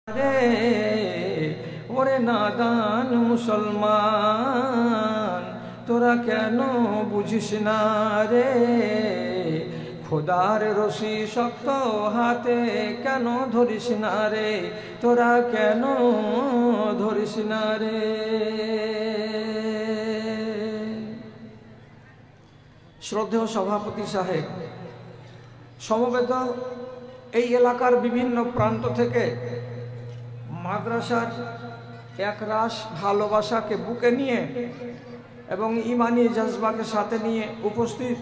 রে ওরে নাদান মুসলমান, তোরা কেন বুঝিস না রে? খোদার রশি শক্ত হাতে কেন ধরিস না রে? তোরা কেন ধরিস না রে? শ্রদ্ধেয় সভাপতি সাহেব, সমবেত এই এলাকার বিভিন্ন প্রান্ত থেকে মাদ্রাসার একরাশ ভালোবাসাকে বুকে নিয়ে এবং ইমানি জজবাকে সাথে নিয়ে উপস্থিত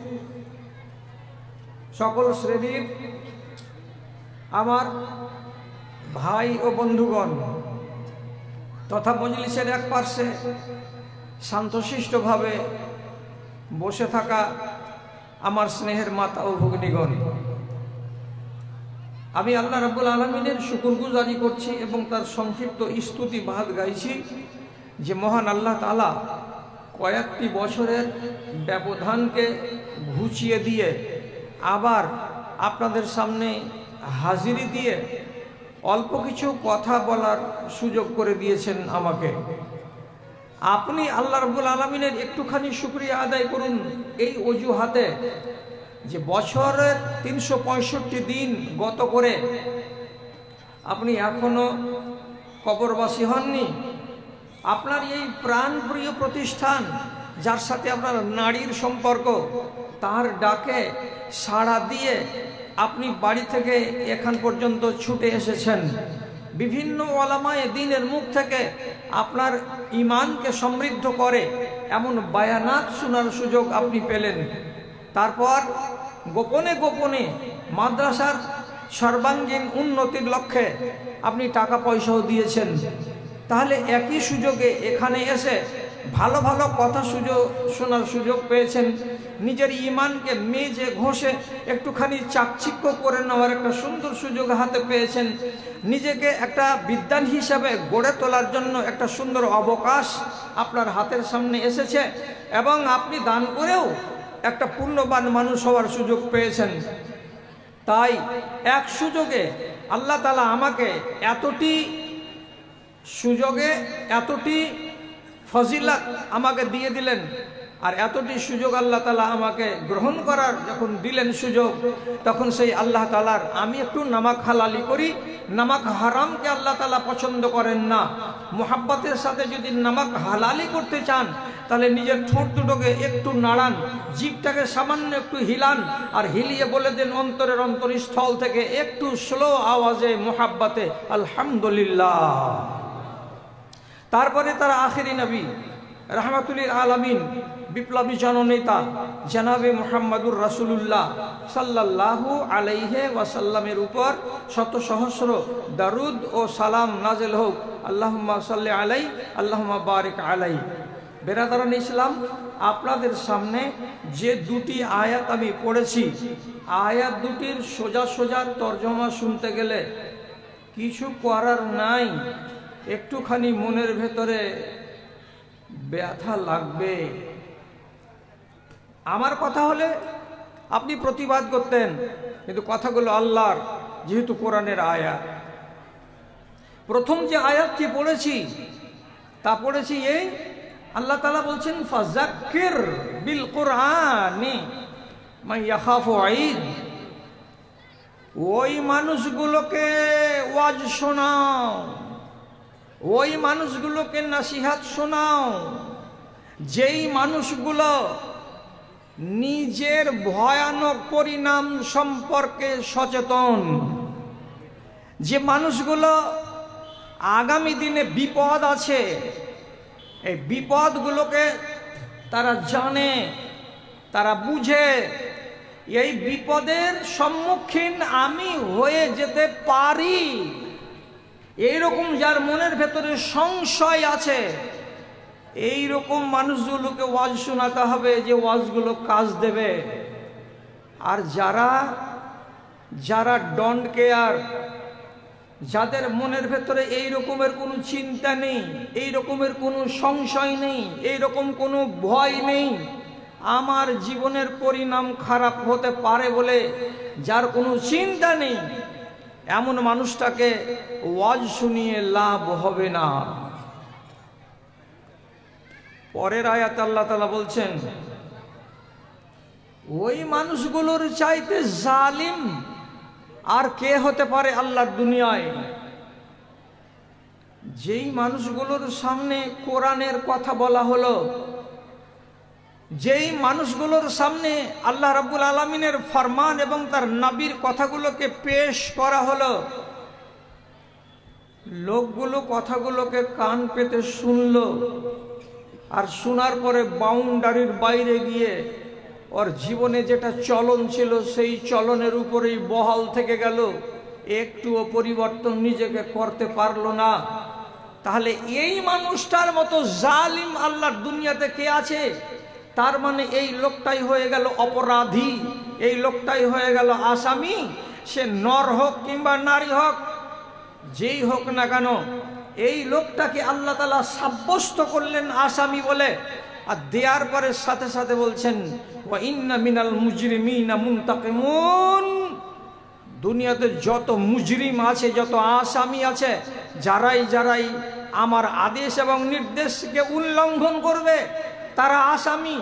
সকল শ্রেণীর আমার ভাই ও বন্ধুগণ তথা মজলিসের এক পার্শ্বে শান্তশিষ্টভাবে বসে থাকা আমার স্নেহের মাতা ও ভগ্নীগণ, আমি আল্লাহ রাব্বুল আলামিনের শুকরগুজারি করছি এবং তার সংক্ষিপ্ত স্তুতি বাদ গাইছি যে মহান আল্লাহ তাআলা কয়েকটি বছরের ব্যবধানকে ঘুচিয়ে দিয়ে আবার আপনাদের সামনে হাজিরি দিয়ে অল্প কিছু কথা বলার সুযোগ করে দিয়েছেন আমাকে। আপনি আল্লাহ রাব্বুল আলামিনের একটুখানি শুকরিয়া আদায় করুন এই অজুহাতে যে বছরের 365 দিন গত করে আপনি এখনো কবরবাসী হননি। আপনার এই প্রাণপ্রিয় প্রতিষ্ঠান যার সাথে আপনার নারীর সম্পর্ক, তার ডাকে সাড়া দিয়ে আপনি বাড়ি থেকে এখান পর্যন্ত ছুটে এসেছেন। বিভিন্ন ওলামায়ে দ্বীনের মুখ থেকে আপনার ঈমানকে সমৃদ্ধ করে এমন বায়ানাত শোনার সুযোগ আপনি পেলেন। তারপর গোপনে গোপনে মাদ্রাসার সর্বাঙ্গীন উন্নতির লক্ষ্যে আপনি টাকা পয়সাও দিয়েছেন। তাহলে একই সুযোগে এখানে এসে ভালো ভালো কথা শোনার সুযোগ পেয়েছেন, নিজের ঈমানকে মেজে ঘষে একটুখানি চাকচিক্য করে নেওয়ার একটা সুন্দর সুযোগ হাতে পেয়েছেন, নিজেকে একটা বিদ্বান হিসাবে গড়ে তোলার জন্য একটা সুন্দর অবকাশ আপনার হাতের সামনে এসেছে এবং আপনি দান করেও একটা পুণ্যবান মানুষ হওয়ার সুযোগ পেয়েছেন। তাই এক সুযোগে আল্লাহ তাআলা আমাকে এতটি ফজিলত আমাকে দিয়ে দিলেন, আর এতটি সুযোগ আল্লাহ তাআলা আমাকে গ্রহণ করার যখন দিলেন সুযোগ, তখন সেই আল্লাহ তাআলার আমি একটু নামাক হালালি করি। নামাক হারামকে আল্লাহ তাআলা পছন্দ করেন না। মুহাব্বতের সাথে যদি নামাক হালালি করতে চান তাহলে নিজের ঠোঁট দুটোকে একটু নাড়ান, জিভটাকে সামান্য একটু হিলান, আর হিলিয়ে বলে দেন অন্তরের অন্তরস্থল থেকে একটু স্লো আওয়াজে মুহাব্বতে আলহামদুলিল্লাহ। তারপরে তার আখিরি নবী রাহমাতুল আলামিন বিপ্লবী জননেতা জনাবে মুহাম্মদুর রাসূলুল্লাহ সাল্লাল্লাহু আলাইহি ওয়াসাল্লামের উপর শত সহস্র দরুদ ও সালাম নাজিল হোক। আল্লাহুম্মা সাল্লি আলাইহি আল্লাহুম্মা বারিক আলাইহি। বেরাদারান ইসলাম, আপনাদের সামনে যে দুটি আয়াত আমি পড়েছি, আয়াত দুটির সোজা সোজা তর্জমা শুনতে গেলে কিছু করার নাই, একটুখানি মনের ভেতরে ব্যথা লাগবে। আমার কথা হলে আপনি প্রতিবাদ করতেন, কিন্তু কথাগুলো আল্লাহর, যেহেতু কোরআনের আয়াত। প্রথম যে আয়াতটি পড়েছি তা পড়েছি এই, আল্লাহ তাআলা বলছেন ফাযাক্কির বিল কুরআনি মান ইয়াখাফু ঈদ। ওই মানুষগুলোকে ওয়াজ শোনাও, ওই মানুষগুলোকে নসিহত শোনাও যেই মানুষগুলো নিজের ভয়ানক পরিণাম সম্পর্কে সচেতন, যে মানুষগুলো আগামী দিনে বিপদ আছে, এই বিপদগুলোকে তারা জানে, তারা বুঝে। এই বিপদের সম্মুখীন আমি হয়ে যেতে পারি, এইরকম যার মনের ভেতরে সংশয় আছে, এই রকম মানুষগুলোকে ওয়াজ শোনাতে হবে, যে ওয়াজগুলো কাজ দেবে। আর যারা ডোন্ট কেয়ার, যাদের মনের ভেতরে এই রকমের কোনো চিন্তা নেই, এই রকমের কোনো সংশয় নেই, এই রকম কোনো ভয় নেই, আমার জীবনের পরিণাম খারাপ হতে পারে বলে যার কোনো চিন্তা নেই, এমন মানুষটাকে ওয়াজ শুনিয়ে লাভ হবে না। পরের আয়াত আল্লাহ তাআলা বলছেন, ওই মানুষগুলোর চাইতে জালিম আর কে হতে পারে আল্লাহর দুনিয়ায়? যেই মানুষগুলোর সামনে কোরআনের কথা বলা হলো, যেই মানুষগুলোর সামনে আল্লাহ রাব্বুল আলামিনের ফরমান এবং তার নবীর কথাগুলোকে পেশ করা হলো, লোকগুলো কথাগুলোকে কান পেতে শুনলো, আর শোনার পরে বাউন্ডারির বাইরে গিয়ে ওর জীবনে যেটা চলন ছিল সেই চলনের উপরেই বহাল থেকে গেল, একটুও পরিবর্তন নিজেকে করতে পারলো না। তাহলে এই মানুষটার মতো জালিম আল্লাহর দুনিয়াতে কে আছে? তার মানে এই লোকটাই হয়ে গেল অপরাধী, এই লোকটাই হয়ে গেল আসামি। সে নর হোক কিংবা নারী হোক, যেই হোক না কেন, এই লোকটাকে আল্লাহ তাআলা সাব্যস্ত করলেন আসামি বলে। আর দেওয়ার পরে সাথে সাথে বলছেন, ওয়া ইন্না মিনাল মুজরিমিনা মুনতাকিমুন। দুনিয়াতে যত মুজরিম আছে, যত আসামি আছে, যারাই আমার আদেশ এবং নির্দেশকে উল্লঙ্ঘন করবে তারা আসামি।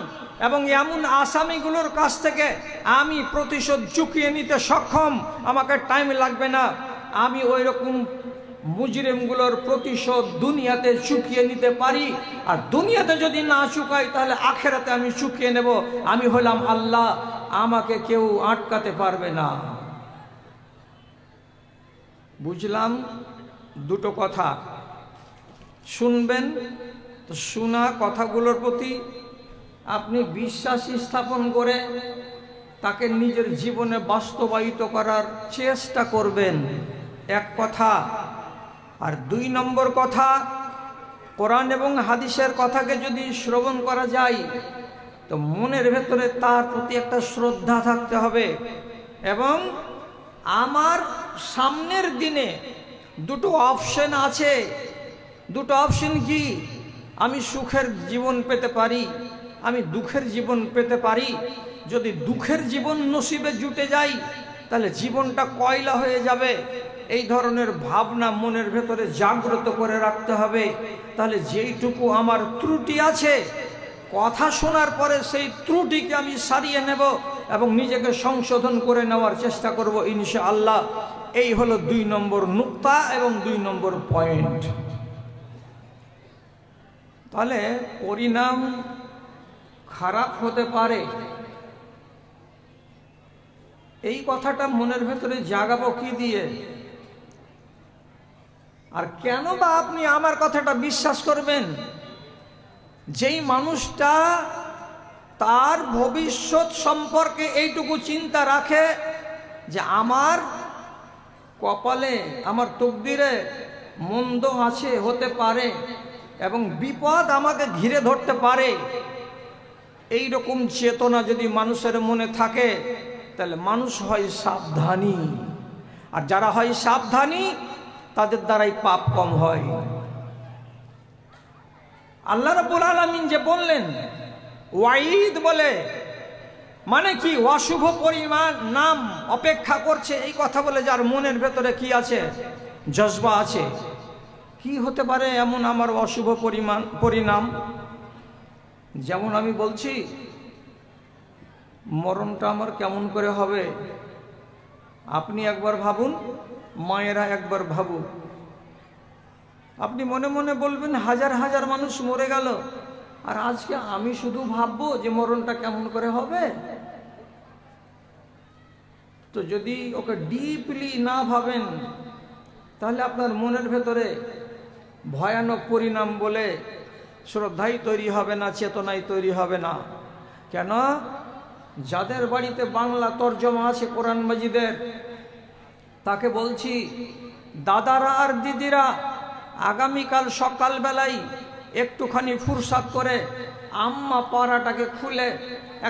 এবং এমন আসামিগুলোর কাছ থেকে আমি প্রতিশোধ চুকিয়ে নিতে সক্ষম, আমাকে টাইম লাগবে না। আমি ওই রকম মুজরিমগুলোর প্রতিশোধ দুনিয়াতে চুকিয়ে নিতে পারি। আর দুনিয়াতে যদি না চুকাই তাহলে আখেরাতে আমি চুকিয়ে নেব। আমি হলাম আল্লাহ, আমাকে কেউ আটকাতে পারবে না। বুঝলাম দুটো কথা শুনবেন, তো শোনা কথাগুলোর প্রতি আপনি বিশ্বাস স্থাপন করে তাকে নিজের জীবনে বাস্তবায়িত করার চেষ্টা করবেন, এক কথা। আর দুই নম্বর কথা, কোরআন এবং হাদিসের কথাকে যদি শ্রবণ করা যায় তো মনের ভেতরে তার প্রতি একটা শ্রদ্ধা থাকতে হবে। এবং আমার সামনের দিনে দুটো অপশন আছে। দুটো অপশন কি? আমি সুখের জীবন পেতে পারি, আমি দুঃখের জীবন পেতে পারি। যদি দুঃখের জীবন নসিবে জুটে যায় তাহলে জীবনটা কয়লা হয়ে যাবে। এই ধরনের ভাবনা মনের ভেতরে জাগ্রত করে রাখতে হবে। তাহলে যেইটুকু আমার ত্রুটি আছে, কথা শোনার পরে সেই ত্রুটিকে আমি সারিয়ে নেব এবং নিজেকে সংশোধন করে নেওয়ার চেষ্টা করব ইনশাআল্লাহ। এই হলো 2 নম্বর নুকতা এবং 2 নম্বর পয়েন্ট। তাহলে পরিণাম খারাপ হতে পারে, এই কথাটা মনের ভেতরে জাগাবো কি দিয়ে? আর কেন বা আপনি আমার কথাটা বিশ্বাস করবেন? যেই মানুষটা তার ভবিষ্যৎ সম্পর্কে এইটুকু চিন্তা রাখে যে আমার কপালে, আমার তকদিরে মন্দ আছে, হতে পারে, এবং বিপদ আমাকে ঘিরে ধরতে পারে, এই রকম চেতনা যদি মানুষের মনে থাকে তাহলে মানুষ হয় সাবধানী। আর যারা হয় সাবধানী তাদের দ্বারাই পাপ কম হয়। আল্লাহ রাব্বুল আলামিন যে বললেন ওয়াইদ বলে, মানে কি? অশুভ পরিমাণ নাম অপেক্ষা করছে, এই কথা বলে যার মনের ভেতরে কি আছে? জজবা আছে। কি হতে পারে এমন আমার অশুভ পরিণাম? যেমন আমি বলছি, মরণটা আমার কেমন করে হবে? আপনি একবার ভাবুন, মায়েরা একবার ভাবুন। আপনি মনে মনে বলবেন হাজার হাজার মানুষ মরে গেল, আর আজকে আমি শুধু ভাববো যে মরণটা কেমন করে হবে। তো যদি ওকে ডিপলি না ভাবেন তাহলে আপনার মনের ভেতরে ভয়ানক পরিণাম বলে শ্রদ্ধাই তৈরি হবে না, চেতনাই তৈরি হবে না। কেন? যাদের বাড়িতে বাংলা তর্জমা আছে কোরআন মাজিদের, তাকে বলছি, দাদারা আর দিদিরা আগামীকাল সকালবেলায় একটুখানি ফুরসাত করে আম্মা পাড়াটাকে খুলে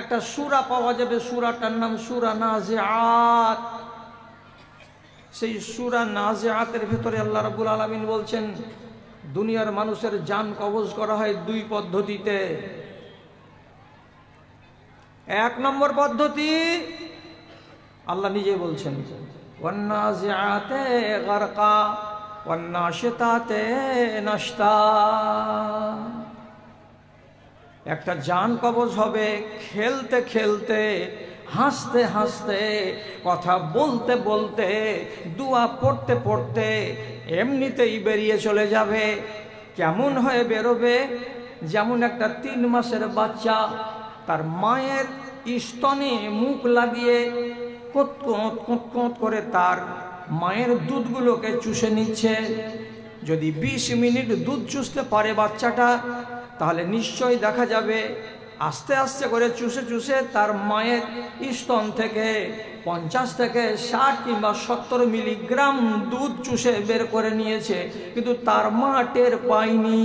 একটা সূরা পাওয়া যাবে, সূরাটার নাম সূরা নাজিআত। সেই সূরা নাজিআতের ভিতরে আল্লাহ রাব্বুল আলামিন বলছেন দুনিয়ার মানুষের জান কবজ করা হয় 2 পদ্ধতিতে। 1 নম্বর পদ্ধতি আল্লাহ নিজে বলছেন, ওয়ান্নাজিআতে গারকা ওয়ান্নাশিতাতে নাশতা। একটা জান কবজ হবে খেলতে খেলতে, হাসতে হাসতে, কথা বলতে বলতে, দোয়া পড়তে পড়তে এমনিতেই বেরিয়ে চলে যাবে। কেমন হয়ে বেরোবে? যেমন একটা 3 মাসের বাচ্চা তার মায়ের স্তনে মুখ লাগিয়ে কোঁত কোঁত করে তার মায়ের দুধগুলোকে চুষে নিচ্ছে। যদি 20 মিনিট দুধ চুষতে পারে বাচ্চাটা, তাহলে নিশ্চয়ই দেখা যাবে আস্তে আস্তে করে চুষে চুষে তার মায়ের স্তন থেকে 50 থেকে 60 কিংবা 70 মিলিগ্রাম দুধ চুষে বের করে নিয়েছে, কিন্তু তার মা টের পায়নি।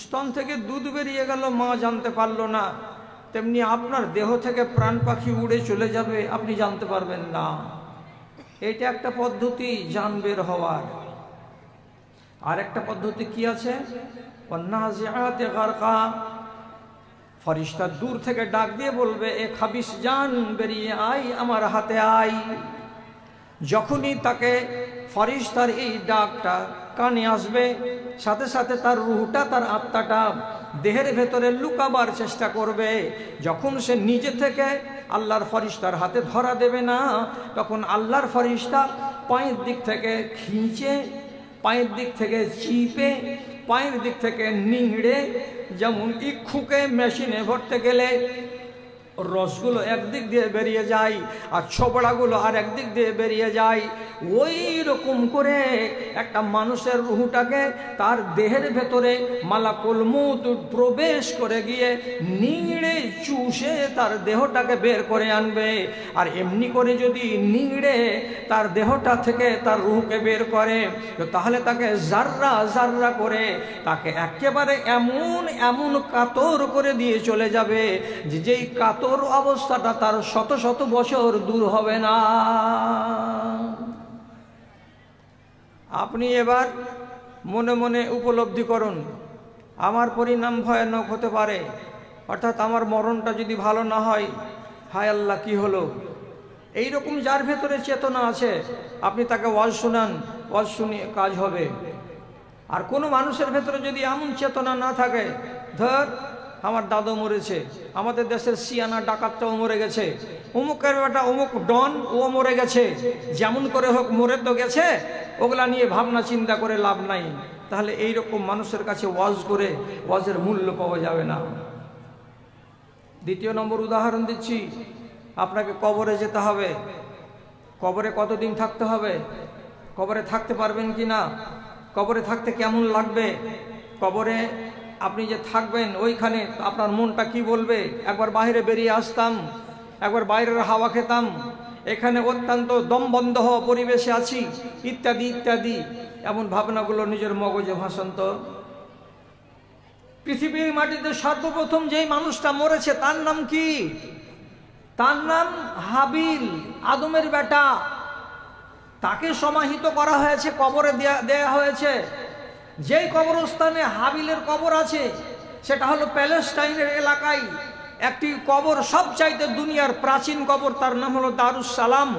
স্তন থেকে দুধ বেরিয়ে গেল, মা জানতে পারলো না। তেমনি আপনার দেহ থেকে প্রাণ পাখি উড়ে চলে যাবে, আপনি জানতে পারবেন না। এটা একটা পদ্ধতি জান বের হওয়ার। আর একটা পদ্ধতি কি আছে? ওয়ান্নাজিআতে গারকা। ফেরেশতা দূর থেকে ডাক দিয়ে বলবে, এ খাবিস জান বেরিয়ে আয়, আমার হাতে আয়। যখনই তাকে ফেরেশতার এই ডাকটা কানে আসবে, সাথে সাথে তার রূহটা, তার আত্মাটা দেহের ভেতরে লুকাবার চেষ্টা করবে। যখন সে নিজে থেকে আল্লাহর ফেরেশতার হাতে ধরা দেবে না, তখন আল্লাহর ফেরেশতা পায়ের দিক থেকে খিঁচে, পায়ের দিক থেকে চিপে, পায়ের দিক থেকে নিংড়ে, যেমন ইক্ষুকে মেশিনে ভরতে গেলে রসগুলো একদিক দিয়ে বেরিয়ে যায় আর ছোবড়াগুলো আর একদিক দিয়ে বেরিয়ে যায়, ওই রকম করে একটা মানুষের রুহটাকে তার দেহের ভেতরে মালাকুল মউত প্রবেশ করে গিয়ে নিংড়ে চুষে তার দেহটাকে বের করে আনবে। আর এমনি করে যদি নিংড়ে তার দেহটা থেকে তার রুহকে বের করে, তো তাহলে তাকে জাররা জাররা করে তাকে একেবারে এমন এমন কাতর করে দিয়ে চলে যাবে যে যেই কাতর অবস্থাটা তার শত শত বছর দূর হবে না। আপনি এবার মনে মনে উপলব্ধি করুন, আমার পরিণাম ভয়ানক হতে পারে, অর্থাৎ আমার মরণটা যদি ভালো না হয়, হায় আল্লাহ কি হলো। এইরকম যার ভেতরে চেতনা আছে, আপনি তাকে ওয়াজ শোনান, ওয়াজ শুনিয়ে কাজ হবে। আর কোনো মানুষের ভেতরে যদি এমন চেতনা না থাকে, ধর আমার দাদু মরেছে, আমাদের দেশের সিয়ানা ডাকাতটাও মরে গেছে, অমুকের বেটা অমুক ডন ও মরে গেছে, যেমন করে হোক মরে তো গেছে, ওগুলা নিয়ে ভাবনা চিন্তা করে লাভ নাই। তাহলে এইরকম মানুষের কাছে ওয়াজ করে ওয়াজের মূল্য পাওয়া যাবে না। দ্বিতীয় নম্বর উদাহরণ দিচ্ছি, আপনাকে কবরে যেতে হবে। কবরে কতদিন থাকতে হবে? কবরে থাকতে পারবেন কি না? কবরে থাকতে কেমন লাগবে? কবরে আপনি যে থাকবেন ওইখানে আপনার মনটা কি বলবে? একবার বাইরে বেরিয়ে আসতাম, একবার বাইরের হাওয়া খেতাম, এখানে অত্যন্ত দম বন্ধ হওয়া পরিবেশে আছি, ইত্যাদি ইত্যাদি, এমন ভাবনাগুলো নিজের মগজে ভাসান্ত। পৃথিবীর মাটিতে সর্বপ্রথম যেই মানুষটা মরেছে তার নাম কি? তার নাম হাবিল, আদমের বেটা। তাকে সমাহিত করা হয়েছে, কবরে দেয়া হয়েছে। যেই কবরস্থানে হাবিলের কবর আছে সেটা হলো প্যালেস্টাইনের এলাকায় একটি কবর, সবচাইতে দুনিয়ার প্রাচীন কবর, তার নাম হলো দারুস সালাম।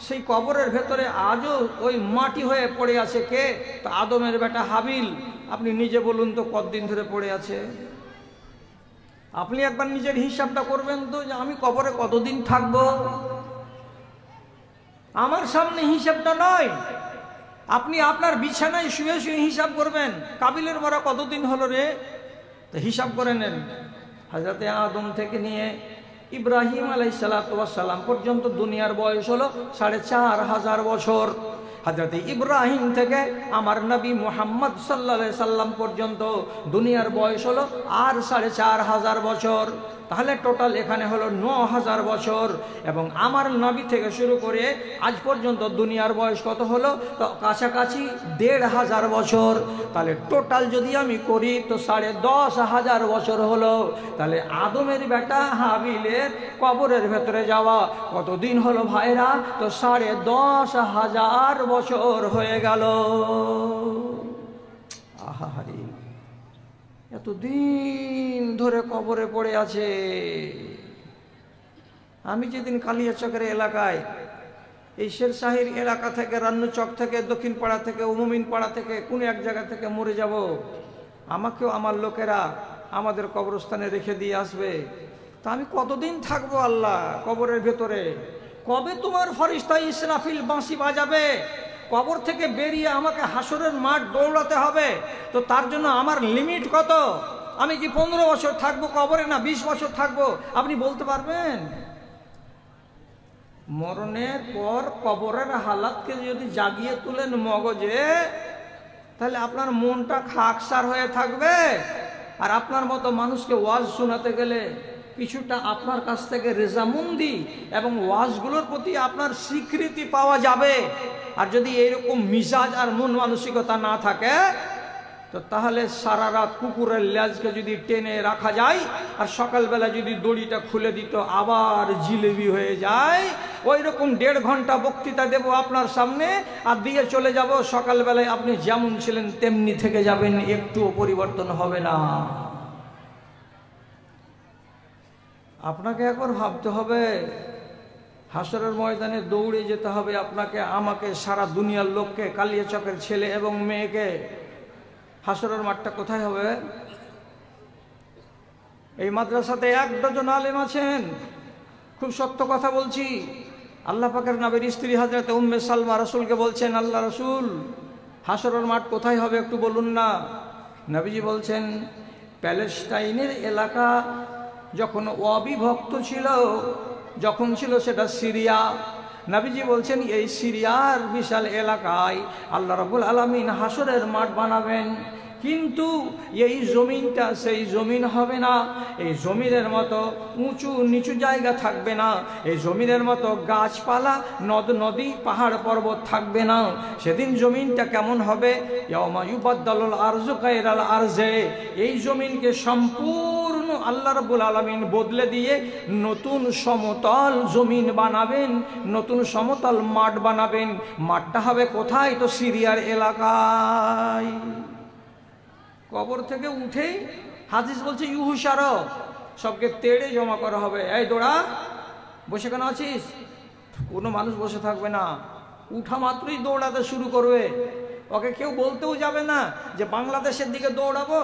সেই কবরের ভেতরে আজও ওই মাটি হয়ে পড়ে আছে কে? তো আদমের বেটা হাবিল। আপনি নিজে বলুন তো কতদিন ধরে পড়ে আছে? আপনি একবার নিজের হিসাবটা করবেন তো, যে আমি কবরে কতদিন থাকব। আমার সামনে হিসাবটা নয়, আপনি আপনার বিছানায় শুয়ে শুয়ে হিসাব করবেন, কাবিলের মরা কতদিন হলো রে, তো হিসাব করে নেন। হযরতে আদম থেকে নিয়ে ইব্রাহিম আলাইহিসসালাম পর্যন্ত দুনিয়ার বয়স হলো 4500 বছর। হযরতে ইব্রাহিম থেকে আমার নবী মুহাম্মদ সাল্লাল্লাহু আলাইহি সাল্লাম পর্যন্ত দুনিয়ার বয়স হলো আর 4500 বছর। তাহলে টোটাল এখানে হলো 9000 বছর। এবং আমার নবী থেকে শুরু করে আজ পর্যন্ত দুনিয়ার বয়স কত হলো? তো কাছাকাছি 1500 বছর। তাহলে টোটাল যদি আমি করি তো 10,500 বছর হলো। তাহলে আদমের বেটা হাবিলের কবরের ভেতরে যাওয়া কতদিন হলো ভাইরা? তো 10,500 বছর হয়ে গেল। আহারে, এতদিন ধরে কবরে পড়ে আছে। আমি যেদিন কালিয়াচকের এলাকায় এই শেরশাহীর এলাকা থেকে, রান্নুচক থেকে, দক্ষিণ পাড়া থেকে, উমুমিন পাড়া থেকে কোনো এক জায়গা থেকে মরে যাব, আমাকেও আমার লোকেরা আমাদের কবরস্থানে রেখে দিয়ে আসবে। তা আমি কতদিন থাকবো আল্লাহ কবরের ভেতরে? কবে তোমার ফেরেশতা ইসরাফিল বাঁশি বাজাবে? কবর থেকে বেরিয়ে আমাকে হাসরের মাঠ দৌড়াতে হবে। তো তার জন্য আমার লিমিট কত? আমি কি 15 বছর থাকবো কবরে, না 20 বছর থাকবো? আপনি বলতে পারবেন? মরণের পর কবরের হালাতকে যদি জাগিয়ে তুলেন মগজে, তাহলে আপনার মনটা খাকসার হয়ে থাকবে। আর আপনার মতো মানুষকে ওয়াজ শোনাতে গেলে কিছুটা আপনার কাছ থেকে রেজামন্দি এবং ওয়াজগুলোর প্রতি আপনার স্বীকৃতি পাওয়া যাবে। আর যদি এইরকম মিজাজ আর মন মানসিকতা না থাকে, তো তাহলে সারা রাত কুকুরের লেজকে যদি টেনে রাখা যায় আর সকালবেলা যদি দড়িটা খুলে দিত আবার জিলেবি হয়ে যায়, ওই রকম 1.5 ঘন্টা বক্তৃতা দেব আপনার সামনে আর দিয়ে চলে যাব। সকালবেলায় আপনি যেমন ছিলেন তেমনি থেকে যাবেন, একটুও পরিবর্তন হবে না। আপনাকে একবার ভাবতে হবে, হাসরের ময়দানে দৌড়ে যেতে হবে আপনাকে, আমাকে, সারা দুনিয়ার লোককে, কালিয়াচকের ছেলে এবং মেয়েকে। হাসরের মাঠটা কোথায় হবে? এই মাদ্রাসাতে 1 ডজন আলেম আছেন, খুব সত্য কথা বলছি। আল্লাহ পাকের নবীর স্ত্রী হযরত উম্মে সালমা রাসূলকে বলছেন, আল্লাহ রাসূল, হাসরের মাঠ কোথায় হবে একটু বলুন না। নবীজি বলছেন, প্যালেস্টাইনের এলাকা যখন অবিভক্ত ছিল, যখন ছিল সেটা সিরিয়া, নবীজি বলছেন এই সিরিয়ার বিশাল এলাকায় আল্লাহ রাব্বুল আলামিন হাসরের মাঠ বানাবেন। কিন্তু এই জমিনটা সেই জমিন হবে না, এই জমিনের মতো উঁচু নিচু জায়গা থাকবে না, এই জমিনের মতো গাছপালা, নদ নদী, পাহাড় পর্বত থাকবে না। সেদিন জমিনটা কেমন হবে? ইয়াউমা ইউবাদদালুল আরজু গায়রাল আরজে, এই জমিনকে সম্পূর্ণ আল্লাহ রাব্বুল আলামিন বদলে দিয়ে নতুন সমতল জমিন বানাবেন, নতুন সমতল মাঠ বানাবেন। মাঠটা হবে কোথায়? তো সিরিয়ার এলাকায়। কবর থেকে উঠেই হাদিস বলছে ইউহুশার, সবকে তেড়ে জমা করা হবে। এই দৌড়া, বসে কেন আছিস? কোনো মানুষ বসে থাকবে না, উঠা মাত্রই দৌড়াতে শুরু করবে। ওকে কেউ বলতেও যাবে না যে বাংলাদেশের দিকে দৌড়াবো,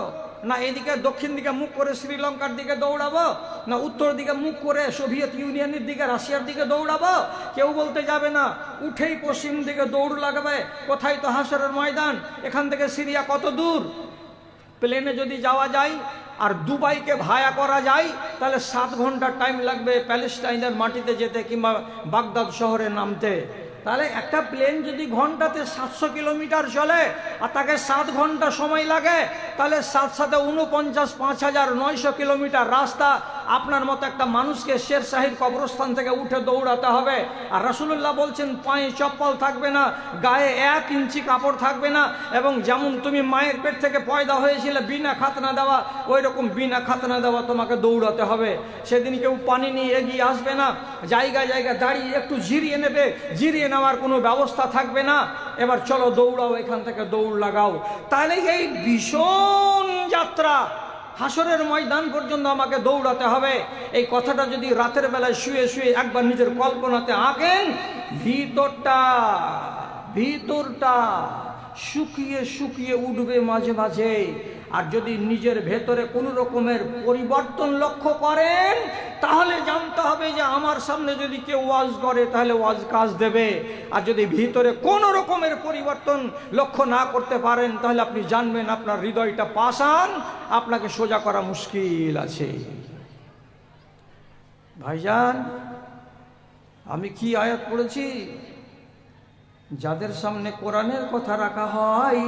না এদিকে দক্ষিণ দিকে মুখ করে শ্রীলঙ্কার দিকে দৌড়াবো, না উত্তর দিকে মুখ করে সোভিয়েত ইউনিয়নের দিকে, রাশিয়ার দিকে দৌড়াবো। কেউ বলতে যাবে না, উঠেই পশ্চিম দিকে দৌড় লাগাবে। কোথায়? তো হাসরের ময়দান। এখান থেকে সিরিয়া কত দূর? প্লেনে যদি যাওয়া যায় আর দুবাইকে ভায়া করা যায়, তাহলে 7 ঘন্টা টাইম লাগবে প্যালেস্টাইনের মাটিতে যেতে কিংবা বাগদাদ শহরে নামতে। তাহলে একটা প্লেন যদি ঘন্টাতে 700 কিলোমিটার চলে আর তাকে 7 ঘন্টা সময় লাগে, তাহলে 7 7 49, 5900 কিলোমিটার রাস্তা আপনার মতো একটা মানুষকে শেরশাহীর কবরস্থান থেকে উঠে দৌড়াতে হবে। আর রাসূলুল্লাহ বলছেন পায়ে চপ্পল থাকবে না, গায়ে 1 ইঞ্চি কাপড় থাকবে না, এবং যেমন তুমি মায়ের পেট থেকে পয়দা হয়েছিলে বিনা খাতনা দেওয়া, ওই রকম বিনা খাতনা দেওয়া তোমাকে দৌড়াতে হবে। সেদিন কেউ পানি নিয়ে এগিয়ে আসবে না, জায়গায় জায়গায় দাঁড়িয়ে একটু জিরিয়ে নেবে, জিরিয়ে নেওয়ার কোনো ব্যবস্থা থাকবে না। এবার চলো দৌড়াও, এখান থেকে দৌড় লাগাও। তাহলে এই ভীষণ যাত্রা হাসরের ময়দান পর্যন্ত আমাকে দৌড়াতে হবে। এই কথাটা যদি রাতের বেলায় শুয়ে শুয়ে একবার নিজের কল্পনাতে আঁকেন, ভিতরটা শুকিয়ে শুকিয়ে উঠবে মাঝে মাঝে। আর যদি নিজের ভেতরে কোনো রকমের পরিবর্তন লক্ষ্য করেন, তাহলে জানতে হবে যে আমার সামনে যদি কেউ ওয়াজ করে তাহলে ওয়াজ কাজ দেবে। আর যদি ভিতরে কোনো রকমের পরিবর্তন লক্ষ্য না করতে পারেন, তাহলে আপনি জানবেন আপনার হৃদয়টা পাষাণ, আপনাকে সোজা করা মুশকিল আছে। ভাইজান, আমি কি আয়াত পড়েছি? যাদের সামনে কোরআনের কথা রাখা হয়,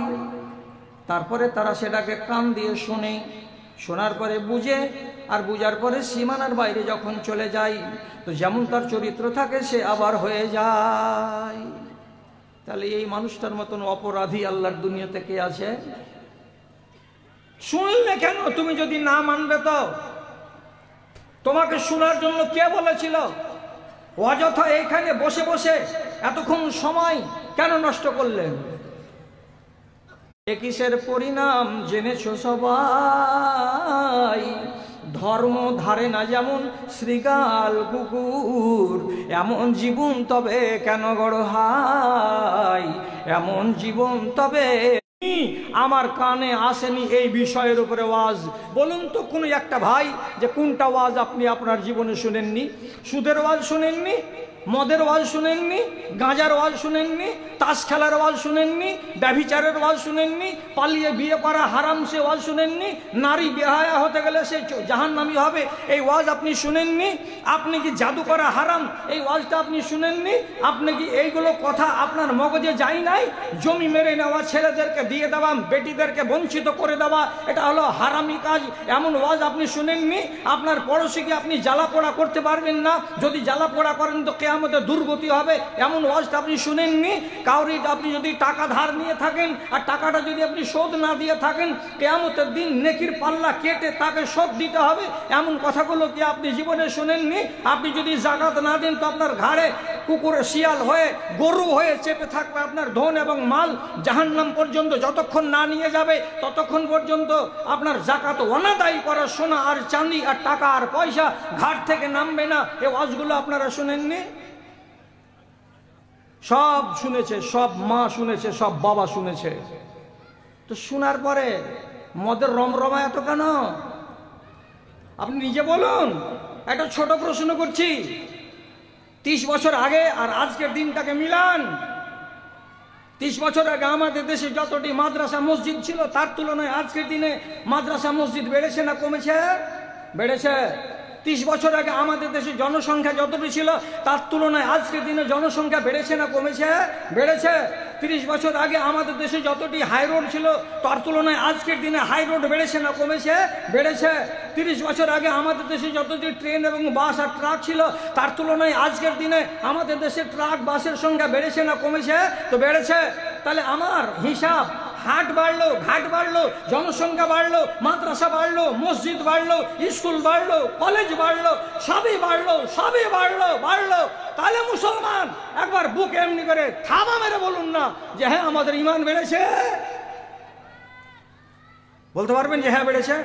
তারপরে তারা সেটাকে কান দিয়ে শোনে, শোনার পরে বুঝে, আর বুঝার পরে সীমানার বাইরে যখন চলে যায়, তো যেমন তার চরিত্র থাকে সে আবার হয়ে যায়। তাহলে এই মানুষটার মতন অপরাধী আল্লাহর দুনিয়াতে কে আছে? শুনলে কেন? তুমি যদি না মানবে তো তোমাকে শোনার জন্য কে বলেছিল? অযথা এইখানে বসে বসে এতক্ষণ সময় কেন নষ্ট করলেন? কিসের পরিণাম জেনেছো সবাই? ধর্ম ধারে না যেমন শ্রীগাল কুকুর, এমন জীবন তবে কেন গড় হাই, এমন জীবন তবে। আমার কানে আসেনি এই বিষয়ের উপরে ওয়াজ। বলুন তো কোনো একটা ভাই যে কোনটা ওয়াজ আপনি আপনার জীবনে শুনেননি? সুদের ওয়াজ শুনেননি, মদের ওয়াজ শুনেননি, গাঁজার ওয়াজ শুনেননি, তাস খেলার ওয়াজ শুনেননি, ব্যভিচারের ওয়াজ শুনেননি, পালিয়ে বিয়ে করা হারাম সে ওয়াজ শুনেননি, নারী বেহায়া হতে গেলে সে জাহান্নামী হবে এই ওয়াজ আপনি শুনেননি? আপনি কি জাদু করা হারাম এই ওয়াজটা আপনি শুনেননি? আপনি কি এইগুলো কথা আপনার মগজে যায় নাই? জমি মেরে নেওয়া, ছেলেদেরকে দিয়ে দেওয়া, বেটিদেরকে বঞ্চিত করে দেওয়া, এটা হলো হারামি কাজ, এমন ওয়াজ আপনি শুনেননি? আপনার পড়োশিকে আপনি জ্বালাপোড়া করতে পারবেন না, যদি জ্বালাপোড়া করেন তো কেয়ামতে দুর্গতি হবে, এমন ওয়াজটা আপনি শুনেননি? কাউরি আপনি যদি টাকা ধার নিয়ে থাকেন আর টাকাটা যদি আপনি শোধ না দিয়ে থাকেন, কেয়ামতের দিন নেকির পাল্লা কেটে তাকে শোধ দিতে হবে, এমন কথাগুলো কি আপনি জীবনে শুনেননি? আপনি যদি জাকাত না দেন তো আপনার ঘাড়ে কুকুরে শিয়াল হয়ে গরু হয়ে চেপে থাকবে আপনার ধন এবং মাল, জাহান্নাম পর্যন্ত যতক্ষণ না নিয়ে যাবে ততক্ষণ পর্যন্ত আপনার জাকাত অনাদায়ী করা সোনা আর চাঁদি আর টাকা আর পয়সা ঘাট থেকে নামবে না। এই ওয়াজগুলো আপনারা শুনেননি? সব শুনেছে, সব মা শুনেছে, সব বাবা শুনেছে। তো শোনার পরে মদের রমরমা এত কেন? আপনি নিজে বলুন। একটা ছোট প্রশ্ন করছি, 30 বছর আগে আর আজকের দিনটাকে মিলান। 30 বছর আগে আমাদের দেশে যতটি মাদ্রাসা মসজিদ ছিল তার তুলনায় আজকের দিনে মাদ্রাসা মসজিদ বেড়েছে না কমেছে? বেড়েছে। 30 বছর আগে আমাদের দেশে জনসংখ্যা যতটি ছিল তার তুলনায় আজকের দিনে জনসংখ্যা বেড়েছে না কমেছে? বেড়েছে। 30 বছর আগে আমাদের দেশে যতটি হাই রোড ছিল তার তুলনায় আজকের দিনে হাই রোড বেড়েছে না কমেছে? বেড়েছে। 30 বছর আগে আমাদের দেশে যতটি ট্রেন এবং বাস আর ট্রাক ছিল তার তুলনায় আজকের দিনে আমাদের দেশে ট্রাক বাসের সংখ্যা বেড়েছে না কমেছে? তো বেড়েছে। তাহলে আমার হিসাব, হাট বাড়লো, ঘাট বাড়লো, জনসংখ্যা বাড়লো, মাদ্রাসা বাড়লো, মসজিদ বাড়লো, স্কুল বাড়লো, কলেজ বাড়লো, সবই বাড়লো, সবই বাড়লো বাড়লো। তাহলে মুসলমান একবার বুক এমনি করে থাবা মেরে বলুন না যে হ্যাঁ আমাদের ঈমান বেড়েছে। বলতে পারবেন যে হ্যাঁ বেড়েছে?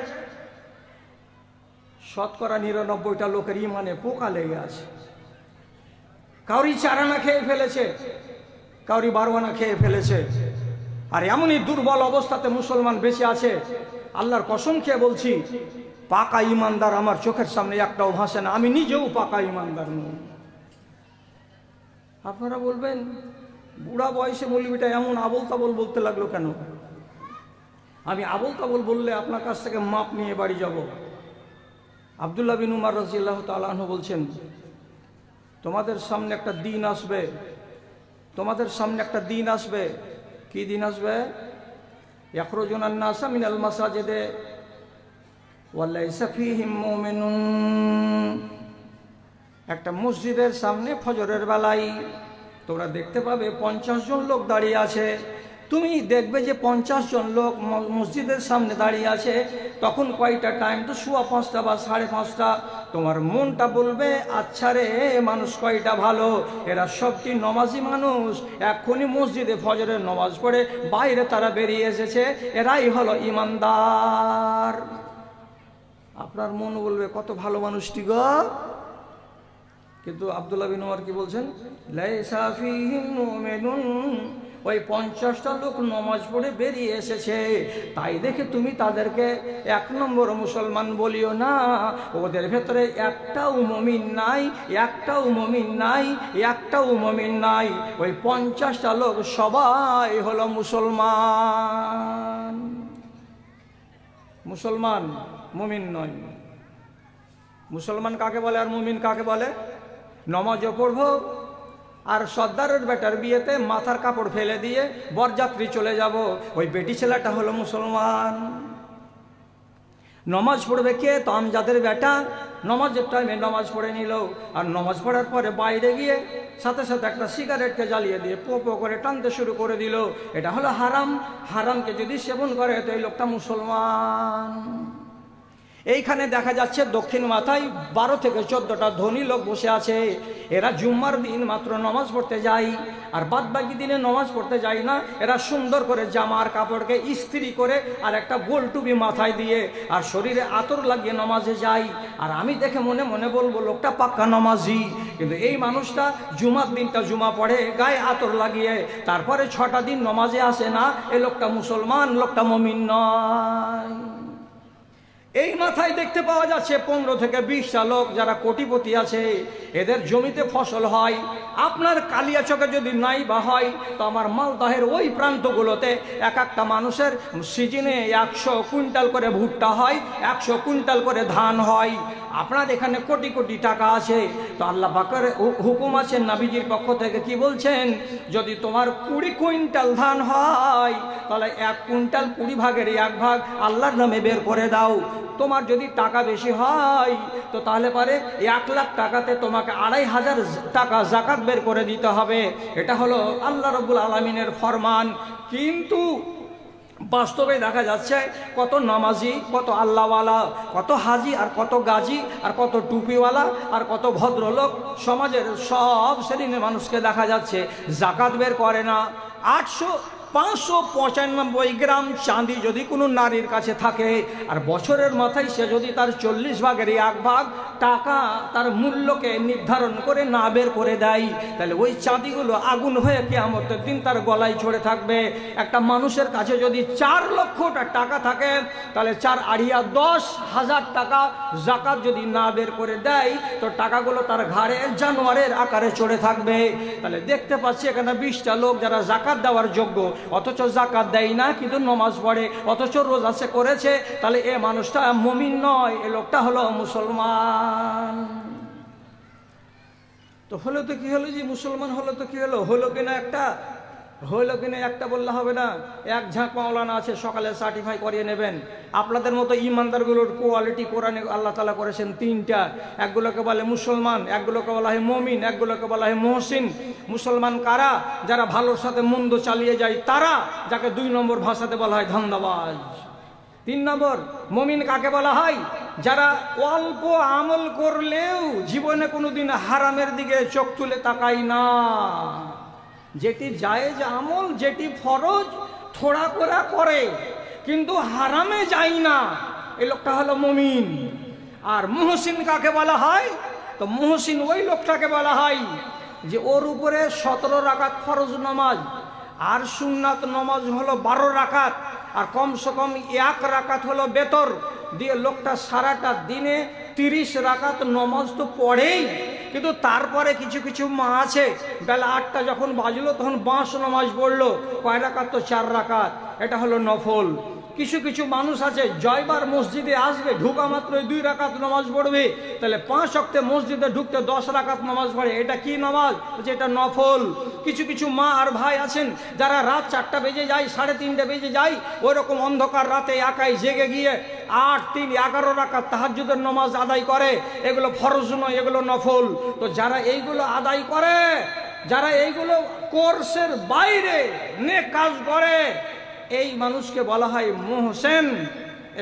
99% লোকের ঈমানে পোকা লেগে আছে। কাউরি চারানা খেয়ে ফেলেছে, কাউরি বারোয়ানা খেয়ে ফেলেছে। আর এমনই দুর্বল অবস্থাতে মুসলমান বেঁচে আছে, আল্লাহর কসম খেয়ে বলছি, পাকা ইমানদার আমার চোখের সামনে একটাও ভাসে না। আমি নিজেও পাকা ইমানদার নই। আপনারা বলবেন বুড়া বয়সে মৌলবীটা এমন আবোল তাবোল বলতে লাগলো কেন? আমি আবোল তাবোল বললে আপনার কাছ থেকে মাপ নিয়ে বাড়ি যাব। আব্দুল্লাহ বিন উমর রাদিয়াল্লাহু তাআলা আনহু বলছেন, তোমাদের সামনে একটা দিন আসবে, তোমাদের সামনে একটা দিন আসবে। কি দিন আসবে? ইয়াখরুজুনান নাসা মিনাল মাসাজিদে ওয়া লাইসা ফীহিম মুমিনুন। একটা মসজিদের সামনে ফজরের বেলায় তোমরা দেখতে পাবে 50 জন লোক দাঁড়িয়ে আছে। তুমি দেখবে যে 50 জন লোক মসজিদের সামনে দাঁড়িয়ে আছে। তখন কয়টা টাইম? তো 5:15 বা 5:30। তোমার মনটা বলবে আচ্ছা রে, মানুষ কয়টা ভালো, এরা সবটি নমাজি মানুষ, এক্ষুনি মসজিদে ফজরের নমাজ পড়ে বাইরে তারা বেরিয়ে এসেছে, এরাই হলো ইমানদার। আপনার মন বলবে কত ভালো মানুষটি গো। কিন্তু আব্দুল্লাহ বিন উমর কি বলছেন? লাইসা ফীহিম মুমিনুন। ওই 50টা লোক নমাজ পড়ে বেরিয়ে এসেছে, তাই দেখে তুমি তাদেরকে 1 নম্বর মুসলমান বলিও না। ওদের ভেতরে একটাও মুমিন নাই, একটাও মুমিন নাই, একটাও মুমিন নাই। ওই 50টা লোক সবাই হলো মুসলমান। মুসলমান মুমিন নয়। মুসলমান কাকে বলে আর মুমিন কাকে বলে? নমাজও পড়বো আর সর্দারের বেটার বিয়েতে মাথার কাপড় ফেলে দিয়ে বরযাত্রী চলে যাব, ওই বেটি ছেলেটা হলো মুসলমান। নমাজ পড়বে কে? তো আমজাদের বেটা নমাজের টাইমে নমাজ পড়ে নিল, আর নমাজ পড়ার পরে বাইরে গিয়ে সাথে সাথে একটা সিগারেটকে জ্বালিয়ে দিয়ে পো পো করে টানতে শুরু করে দিল। এটা হলো হারাম। হারামকে যদি সেবন করে তো এই লোকটা মুসলমান। এইখানে দেখা যাচ্ছে দক্ষিণ মাথায় 12 থেকে 14টা ধনী লোক বসে আছে। এরা জুম্মার দিন মাত্র নামাজ পড়তে যায়, আর বাদ বাকি দিনে নামাজ পড়তে যায় না। এরা সুন্দর করে জামার কাপড়কে ইস্ত্রি করে আর একটা গোল টুপি মাথায় দিয়ে আর শরীরে আতর লাগিয়ে নামাজে যায়। আর আমি দেখে মনে মনে বলবো লোকটা পাক্কা নামাজি, কিন্তু এই মানুষটা জুমার দিনটা জুমা পড়ে গায়ে আতর লাগিয়ে, তারপরে 6টা দিন নামাজে আসে না। এই লোকটা মুসলমান, লোকটা মুমিন নয়। এই মাথায় দেখতে পাওয়া যাচ্ছে 15 থেকে 20টা লোক যারা কোটিপতি আছে, এদের জমিতে ফসল হয়। আপনার কালিয়াচকে যদি নাই বা হয়, তো আমার মালদহের ওই প্রান্তগুলোতে এক একটা মানুষের সিজনে 100 কুইন্টাল করে ভুট্টা হয়, 100 কুইন্টাল করে ধান হয়। আপনার এখানে কোটি কোটি টাকা আছে, তো আল্লাহ পাকের হুকুম আছে নবীজির পক্ষ থেকে কি বলছেন, যদি তোমার 20 কুইন্টাল ধান হয়, তাহলে 1 কুইন্টাল 20 ভাগের 1 ভাগ আল্লাহর নামে বের করে দাও। তোমার যদি টাকা বেশি হয়, তো তাহলে পারে 1 লাখ টাকাতে তোমাকে 2500 টাকা জাকাত বের করে দিতে হবে। এটা হলো আল্লাহ রাব্বুল আলামিনের ফরমান। কিন্তু বাস্তবে দেখা যাচ্ছে কত নামাজি, কত আল্লাহওয়ালা, কত হাজি, আর কত গাজী, আর কত টুপিওয়ালা, আর কত ভদ্রলোক, সমাজের সব শ্রেণীর মানুষকে দেখা যাচ্ছে জাকাত বের করে না। 595 গ্রাম চাঁদি যদি কোনো নারীর কাছে থাকে, আর বছরের মাথায় সে যদি তার 40 ভাগের 1 ভাগ টাকা তার মূল্যকে নির্ধারণ করে না বের করে দেয়, তাহলে ওই চাঁদিগুলো আগুন হয়ে কিয়ামতের দিন তার গলায় ছড়ে থাকবে। একটা মানুষের কাছে যদি 4 লক্ষ টাকা থাকে, তাহলে 4 আড়িয়া 10,000 টাকা জাকাত যদি না বের করে দেয়, তো টাকাগুলো তার ঘাড়ে জানোয়ারের আকারে চড়ে থাকবে। তাহলে দেখতে পাচ্ছি এখানে 20টা লোক যারা জাকাত দেওয়ার যোগ্য, অথচ জাকাত দেয় না, কিন্তু নামাজ পড়ে, অথচ রোজা সে করেছে। তাহলে এ মানুষটা মুমিন নয়, এ লোকটা হলো মুসলমান। তো হলো তো কি হলো, যে মুসলমান হলো তো কি হলো, হলো কিনা একটা বললে হবে না। এক ঝাঁক মাওলানা আছে, সকালে সার্টিফাই করিয়ে নেবেন। আপনাদের মতো ইমানদারগুলোর কোয়ালিটি কোরআনে আল্লাহ তাআলা করেছেন 3টা। একগুলোকে বলে মুসলমান, একগুলোকে বলা হয় মুমিন, একগুলোকে বলা হয় মুহসিন। মুসলমান কারা? যারা ভালোর সাথে মন্দ চালিয়ে যায় তারা, যাকে 2 নম্বর ভাষাতে বলা হয় ধান্দাবাজ। 3 নম্বর মুমিন কাকে বলা হয়? যারা অল্প আমল করলেও জীবনে কোনোদিন হারামের দিকে চোখ তুলে তাকায় না। যেটি জায়েজ আমল, যেটি ফরজ, থোড়া করা করে, কিন্তু হারামে যায় না, এই লোকটা হলো মুমিন। আর মুহসিন কাকে বলা হয়? তো মুহসিন ওই লোকটাকে বলা হয় যে ওর উপরে 17 রাকাত ফরজ নামাজ, আর সুন্নাত নামাজ হলো 12 রাকাত, আর কমসে কম 1 রাকাত হলো বেতর দিয়ে লোকটা সারাটা দিনে 30 রাকাত নামাজ তো পড়েই। কিন্তু তারপরে কিছু কিছু মা আছে, বেলা 8টা যখন বাজলো তখন 5 নামাজ পড়লো। কয় রাকাত? তো 4 রাকাত। এটা হলো নফল। কিছু কিছু মানুষ আছে জয়বার মসজিদে আসবে, ঢুকা মাত্র 2 রাকাত নামাজ পড়বে, তাহলে 5 ওয়াক্তে মসজিদে ঢুকতে 10 রাকাত নামাজ পড়ে। এটা কি নামাজ? এটা নফল। কিছু কিছু মা আর ভাই আছেন যারা রাত 4টা বেজে যায়, 3:30 বেজে যায়, ওই রকম অন্ধকার রাতে একাই জেগে গিয়ে 8, 3, 11 রাকাত তাহাজ্জুদের নামাজ আদায় করে। এগুলো ফরজ নয়, এগুলো নফল। তো যারা এইগুলো আদায় করে, যারা এইগুলো কোর্সের বাইরে নেক কাজ করে, এই মানুষকে বলা হয় মুহসিন।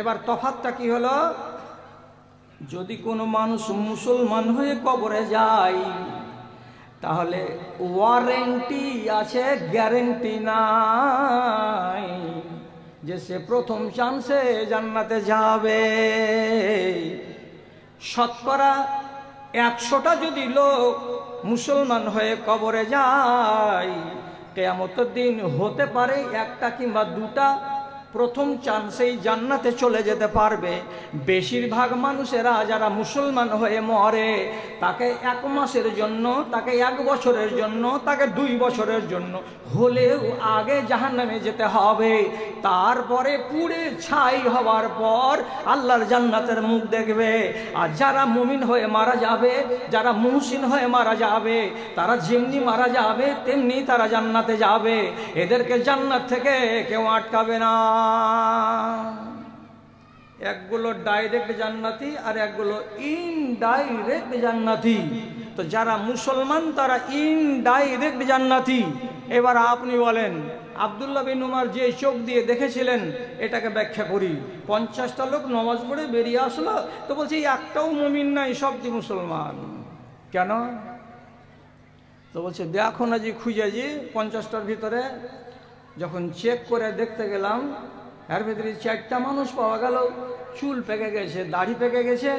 এবার তফাৎটা কি হলো? যদি কোনো মানুষ মুসলমান হয়ে কবরে যায়, তাহলে ওয়ারেন্টি আছে, গ্যারেন্টি নাই যে সে প্রথম চান্সে জান্নাতে যাবে। শতকরা 100টা যদি লোক মুসলমান হয়ে কবরে যায়, কিয়ামতের দিন হতে পারে 1টা কিংবা 2টা প্রথম চান্সেই জান্নাতে চলে যেতে পারবে। বেশিরভাগ মানুষেরা যারা মুসলমান হয়ে মরে, তাকে 1 মাসের জন্য, তাকে 1 বছরের জন্য, তাকে 2 বছরের জন্য হলেও আগে জাহান্নামে যেতে হবে। তারপরে পুড়ে ছাই হওয়ার পর আল্লাহর জান্নাতের মুখ দেখবে। আর যারা মুমিন হয়ে মারা যাবে, যারা মুহসিন হয়ে মারা যাবে, তারা যেমনি মারা যাবে তেমনি তারা জান্নাতে যাবে। এদেরকে জান্নাত থেকে কেউ আটকাবে না। একগুলো ডাইরেক্ট জান্নাতি আর একগুলো ইনডাইরেক্ট জান্নাতি। তো যারা মুসলমান তারা ইনডাইরেক্ট জান্নাতি। এবার আপনি বলেন, আব্দুল্লাহ বিন উমর যে চোখ দিয়ে দেখেছিলেন এটাকে ব্যাখ্যা করি। 50টা লোক নামাজ পড়ে বেরিয়ে আসলো, তো বলছে একটাও মুমিন নাই, সবটি মুসলমান। কেন? তো বলছে দেখো না জি খুঁজে জি 50টার ভিতরে যখন চেক করে দেখতে গেলাম এর ভিতরে 4টা মানুষ পাওয়া গেল চুল পেকে গেছে, দাড়ি পেকে গেছে,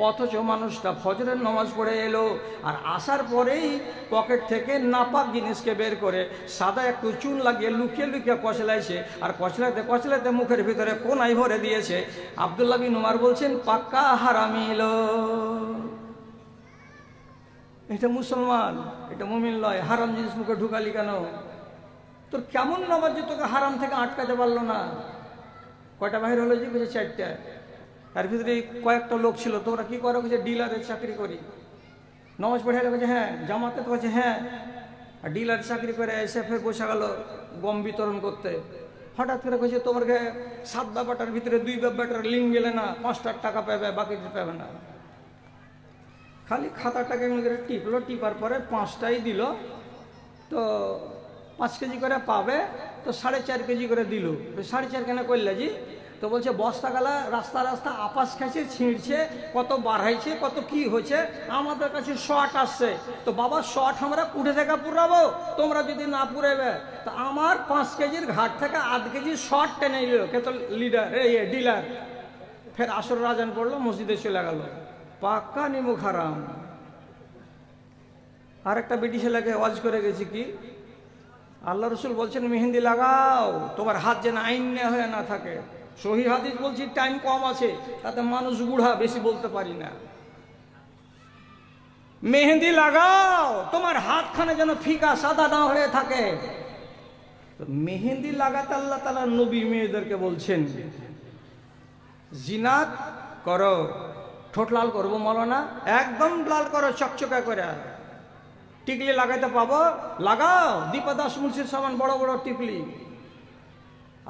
অথচ মানুষটা ফজরের নামাজ পড়ে এলো আর আসার পরেই পকেট থেকে নাপাক জিনিসকে বের করে সাদা একটু চুন লাগিয়ে লুকিয়ে লুকিয়ে কচলাইছে, আর কচলাতে কচলাতে মুখের ভিতরে কোনায় ভরে দিয়েছে। আব্দুল্লাহ বিন উমর বলছেন পাক্কা হারামি এলো, এটা মুসলমান, এটা মুমিন লয়, হারাম জিনিস মুখে ঢুকালি কেন? তোর কেমন নামাজ যে তোকে হারাম থেকে আটকাতে পারলো না? কয়টা বাহির হলো? যে বুঝে 4টা। তার ভিতরে কয়েকটা লোক ছিল, তোরা কি করো? যে ডিলারের চাকরি করি। নামাজ পড়ে এলে বলছে হ্যাঁ। জামাতে তো বলছে হ্যাঁ। আর ডিলার চাকরি করে এসে ফের বসে গেল গম বিতরণ করতে। হঠাৎ করে বলছে তোমার 7 ব্যাপারটার ভিতরে 2 ব্যাপারটার লিঙ্ক গেলে না 5 টাকা পাবে, বাকি পাবে না। খালি খাতাটাকে এমনি করে টিপলো, টিপার পরে 5টাই দিল, তো 5 কেজি করে পাবে, তো 4.5 কেজি করে দিল। 4.5 কেন করলে জি? তো বলছে বস্তাগালা রাস্তা রাস্তা আপাস খাইছে, ছিঁড়ছে, কত বাড়াইছে, কত কি হয়েছে, আমাদের কাছে শর্ট আসছে। তো বাবা শর্ট আমরা কুড়ে থেকে পুরাবো, তোমরা যদি না পুরাবে তো আমার 5 কেজির ঘাট থেকে 1/2 কেজি শর্ট টেনে নিল কে? তো লিডার ডিলার। ফের আসর রাজান পড়লো, মসজিদে চলে গেল। পাক্কা নিমুখ হারাম। আর একটা বেটি ছেলেকে ওয়াজ করে গেছি কি আল্লাহ রসুল বলছেন মেহেন্দি লাগাও, তোমার হাত যেন আইনে হয়ে না থাকে। সহি হাদিস বলছি, টাইম কম আছে, তাতে মানুষ বুড়া, বেশি বলতে পারি না। মেহেন্দি লাগাও, তোমার হাতখানে যেন ফিকা সাদা না হয়ে থাকে। মেহেন্দি লাগাতে আল্লাহ তাআলা নবী মেয়েদেরকে বলছেন জিনাত করো। ঠোঁট লাল করবো মৌলানা? একদম লাল করো, চকচকা করে। টিকলি লাগাইতে পাবো? লাগাও, দীপা দাস মুন্সির সমান বড় বড় টিকলি।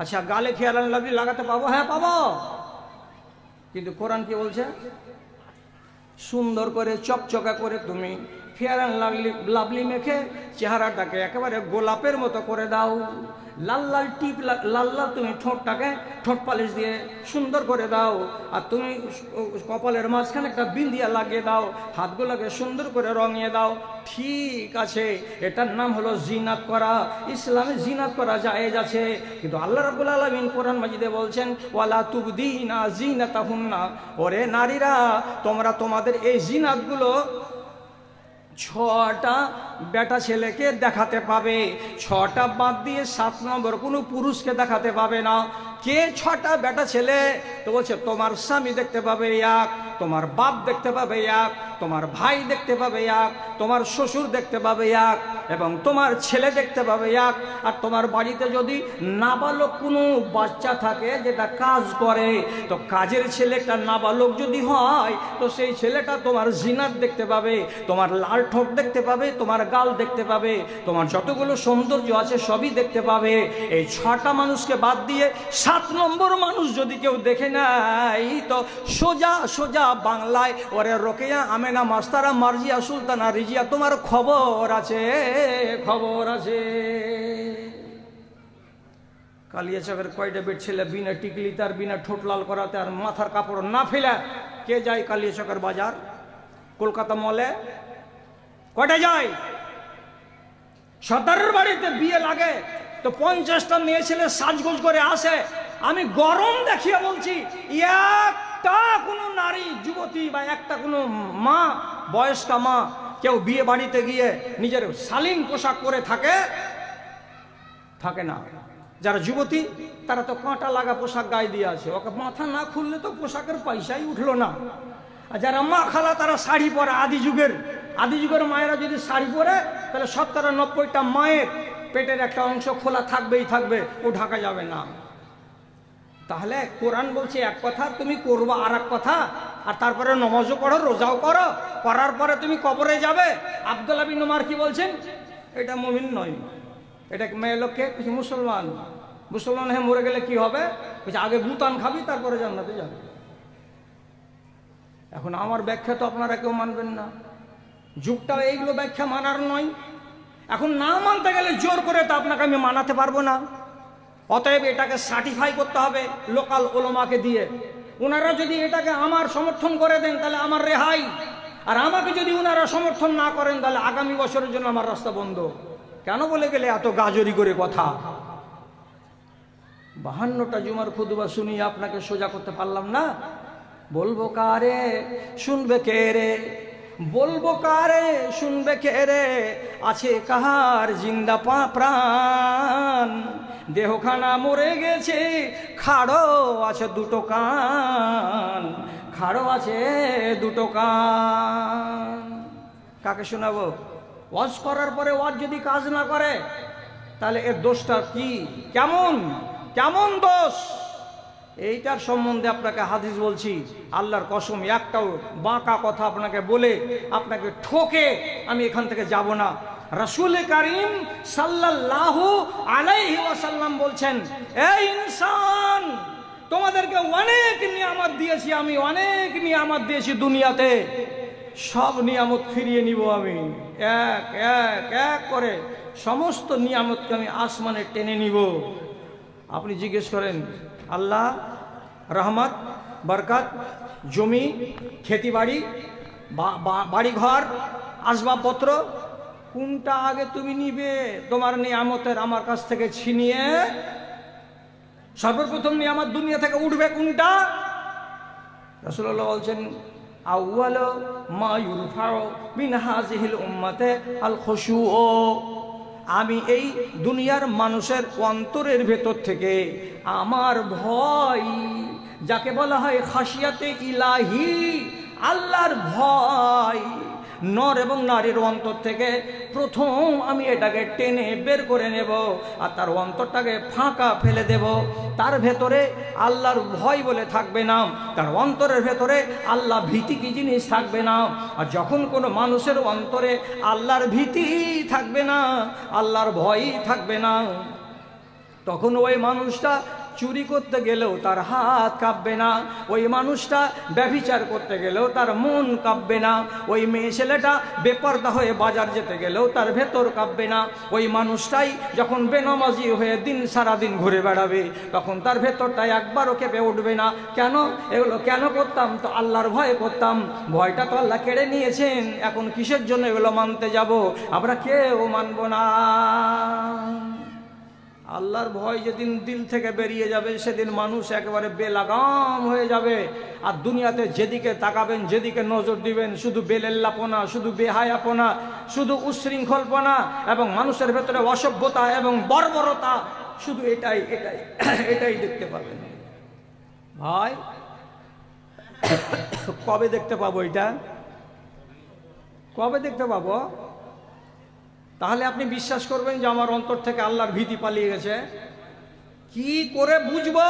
আচ্ছা গালে ফেয়ার অ্যান্ড লাভলি লাগাতে পাবো? হ্যাঁ পাবো। কিন্তু কোরআন কি বলছে? সুন্দর করে চকচকা করে তুমি ফেয়ার অ্যান্ড লাভলি মেখে চেহারাটাকে একেবারে গোলাপের মতো করে দাও। লাল লাল টিপ লাল লাল তুমি ঠোঁটটাকে ঠোঁট পালিশ দিয়ে সুন্দর করে দাও। আর তুমি কপালের মাঝখানে একটা বিন্দিয়া লাগিয়ে দাও, হাতগুলোকে সুন্দর করে রঙিয়ে দাও। ঠিক আছে, এটার নাম হলো জিনাত করা। ইসলামে জিনাত করা জায়েজ আছে, কিন্তু আল্লাহ রাব্বুল আলামিন কোরআন মাজিদে বলছেন ওয়ালা তুবদিনা জিনাতাহুন্না, ওরে নারীরা তোমরা তোমাদের এই জিনাতগুলো 6টা বেটা ছেলেকে দেখাতে পাবে, 6টা বাদ দিয়ে 7 নম্বর কোনো পুরুষকে দেখাতে পাবে না। কে 6টা বেটা ছেলে? তো বলছে তোমার স্বামী দেখতে পাবে এক, তোমার বাপ দেখতে পাবে এক, তোমার ভাই দেখতে পাবে এক, তোমার শ্বশুর দেখতে পাবে এক, এবং তোমার ছেলে দেখতে পাবে এক। আর তোমার বাড়িতে যদি নাবালক কোনো বাচ্চা থাকে যেটা কাজ করে, তো কাজের ছেলেটা নাবালক যদি হয় তো সেই ছেলেটা তোমার জিনাত দেখতে পাবে, তোমার লাল ঠোঁট দেখতে পাবে, তোমার গাল দেখতে পাবে, তোমার যতগুলো সৌন্দর্য আছে সবই দেখতে পাবে। এই 6টা মানুষকে বাদ দিয়ে 7 নম্বর মানুষ যদি কেউ দেখে নাই তো সোজা সোজা বাংলায় ওরে রোকেয়া আমেনা মাস্তারা মার্জিয়া সুলতানা রিজিয়া তোমার খবর আছে, খবর আছে। কালিয়াচকের কয়টা বেট ছেলে বিনা টিকলি তার বিনা ঠোঁট লাল করাতে আর মাথার কাপড় না ফেলে কে যায় কালিয়াচকের বাজার? কলকাতা মলে কয়টা যায়? সর্দারের বাড়িতে বিয়ে লাগে তো 50টা মেয়ে ছেলে সাজগোজ করে আসে। আমি গরম দেখিয়ে বলছি, একটা কোনো নারী যুবতী বা একটা কোনো মা, বয়স্কা মা কেউ বিয়ে বাড়িতে গিয়ে নিজের শালীন পোশাক পরে থাকে না। যারা যুবতী তারা তো কাঁটা লাগা পোশাক গায়ে দিয়ে আছে, ওকে মাথা না খুললে তো পোশাকের পয়সাই উঠলো না। আর যারা মা খালা তারা শাড়ি পরে, আদি যুগের মায়েরা যদি শাড়ি পরে তাহলে 70-90টা মায়ের পেটের একটা অংশ খোলা থাকবেই থাকবে, ও ঢাকা যাবে না। তাহলে কোরআন বলছে এক কথা, তুমি করবা আর এক কথা, আর তারপরে নামাজও পড়ো, রোজাও করো, করার পরে তুমি কবরে যাবে। আব্দুল্লাহ বিন উমর কি বলছেন? এটা মুমিন নয়, এটা মেয়ে লোককে কিছু মুসলমান হয়ে মরে গেলে কি হবে? আগে বুতান খাবি তারপরে জান্নাতে যাবে। এখন আমার ব্যাখ্যা তো আপনারা কেউ মানবেন না, যুগটা এইগুলো ব্যাখ্যা মানার নয়। এখন না মানতে গেলে জোর করে তো আপনাকে আমি মানাতে পারবো না। অতএব এটাকে সার্টিফাই করতে হবে লোকাল ওলামাকে দিয়ে। ওনারা যদি এটাকে আমার সমর্থন করে দেন তাহলে আমার রেহাই, আর আমাকে যদি ওনারা সমর্থন না করেন তাহলে আগামী বছরের জন্য আমার রাস্তা বন্ধ। কেন বলে গেলে এত গাজরি করে কথা? 52টা জুমার খুতবা শুনিয়ে আপনাকে সোজা করতে পারলাম না। বলবো কারে শুনবে কে রে, বলবো কারে শুনবে কে রে, আছে কাহার জিন্দা প্রাণ, দেহখানা মরে গেছে খাড়ো আছে দুটো কান, খাড়ো আছে দুটো কান। কাকে শোনাবো? ওয়াজ করার পরে ওয়াজ যদি কাজ না করে তাহলে এর দোষটা কি, কেমন কেমন দোষ? এইটার সম্বন্ধে আপনাকে হাদিস বলছি, আল্লাহর কসম একটাও বাঁকা কথা আপনাকে বলে আপনাকে ঠকে আমি এখান থেকে যাব না। রাসূল কারীম সাল্লাল্লাহু আলাইহি ওয়াসাল্লাম বলছেন, এই ইনসান, তোমাদেরকে অনেক নিয়ামত দিয়েছি আমি, অনেক নিয়ামত দিয়েছি দুনিয়াতে, সব নিয়ামত ফিরিয়ে নিব আমি, এক এক এক করে সমস্ত নিয়ামতকে আমি আসমানে টেনে নিব। আপনি জিজ্ঞেস করেন, আল্লাহ রহমত বরকত, জমি, খেতিবাড়ি, বাড়িঘর, আসবাবপত্র, কোনটা আগে তুমি নিবে? তোমার নিয়ামতের আমার কাছ থেকে ছিনিয়ে সর্বপ্রথম নিয়ামত দুনিয়া থেকে উঠবে কোনটা? রাসূলুল্লাহ বলছেন, আউয়ালু মা ইউরফাউ মিন হাযিহিল উম্মাতে আল খুশু। আমি এই দুনিয়ার মানুষের অন্তরের ভেতর থেকে আমার ভয়, যাকে বলা হয় খাশিয়াতে ইলাহি, আল্লাহর ভয়, নর এবং নারীর অন্তর থেকে প্রথম আমি এটাকে টেনে বের করে নেব আর তার অন্তরটাকে ফাঁকা ফেলে দেব। তার ভেতরে আল্লাহর ভয় বলে থাকবে না, তার অন্তরের ভেতরে আল্লাহ ভীতি কি জিনিস থাকবে না। আর যখন কোনো মানুষের অন্তরে আল্লাহর ভীতি থাকবে না, আল্লাহর ভয়ই থাকবে না, তখন ওই মানুষটা চুরি করতে গেলেও তার হাত কাঁপবে না, ওই মানুষটা ব্যভিচার করতে গেলেও তার মন কাঁপবে না, ওই মেয়ে ছেলেটা বেপরদা হয়ে বাজার যেতে গেলেও তার ভেতর কাঁপবে না, ওই মানুষটাই যখন বেনামাজি হয়ে দিন সারাদিন ঘুরে বেড়াবে তখন তার ভেতরটা একবারও কেঁপে উঠবে না। কেন? এগুলো কেন করতাম? তো আল্লাহর ভয়ে করতাম। ভয়টা তো আল্লাহ কেড়ে নিয়েছেন, এখন কিসের জন্য এগুলো মানতে যাব? আমরা কেউ মানব না। আল্লাহর ভয় যেদিন দিল থেকে বেরিয়ে যাবে সেদিন মানুষ একেবারে বেলাগাম হয়ে যাবে। আর দুনিয়াতে যেদিকে তাকাবেন, যেদিকে নজর দিবেন, শুধু বেলেল্লাপনা, শুধু বেহায়াপনা, শুধু উচ্ছৃঙ্খলপনা এবং মানুষের ভেতরে অসভ্যতা এবং বর্বরতা, শুধু এটাই এটাই এটাই দেখতে পাবেন। ভাই কবে দেখতে পাবো এটা? কবে দেখতে পাবো? তাহলে আপনি বিশ্বাস করবেন যে আমার অন্তর থেকে আল্লাহর ভীতি পালিয়ে গেছে? কি করে বুঝবো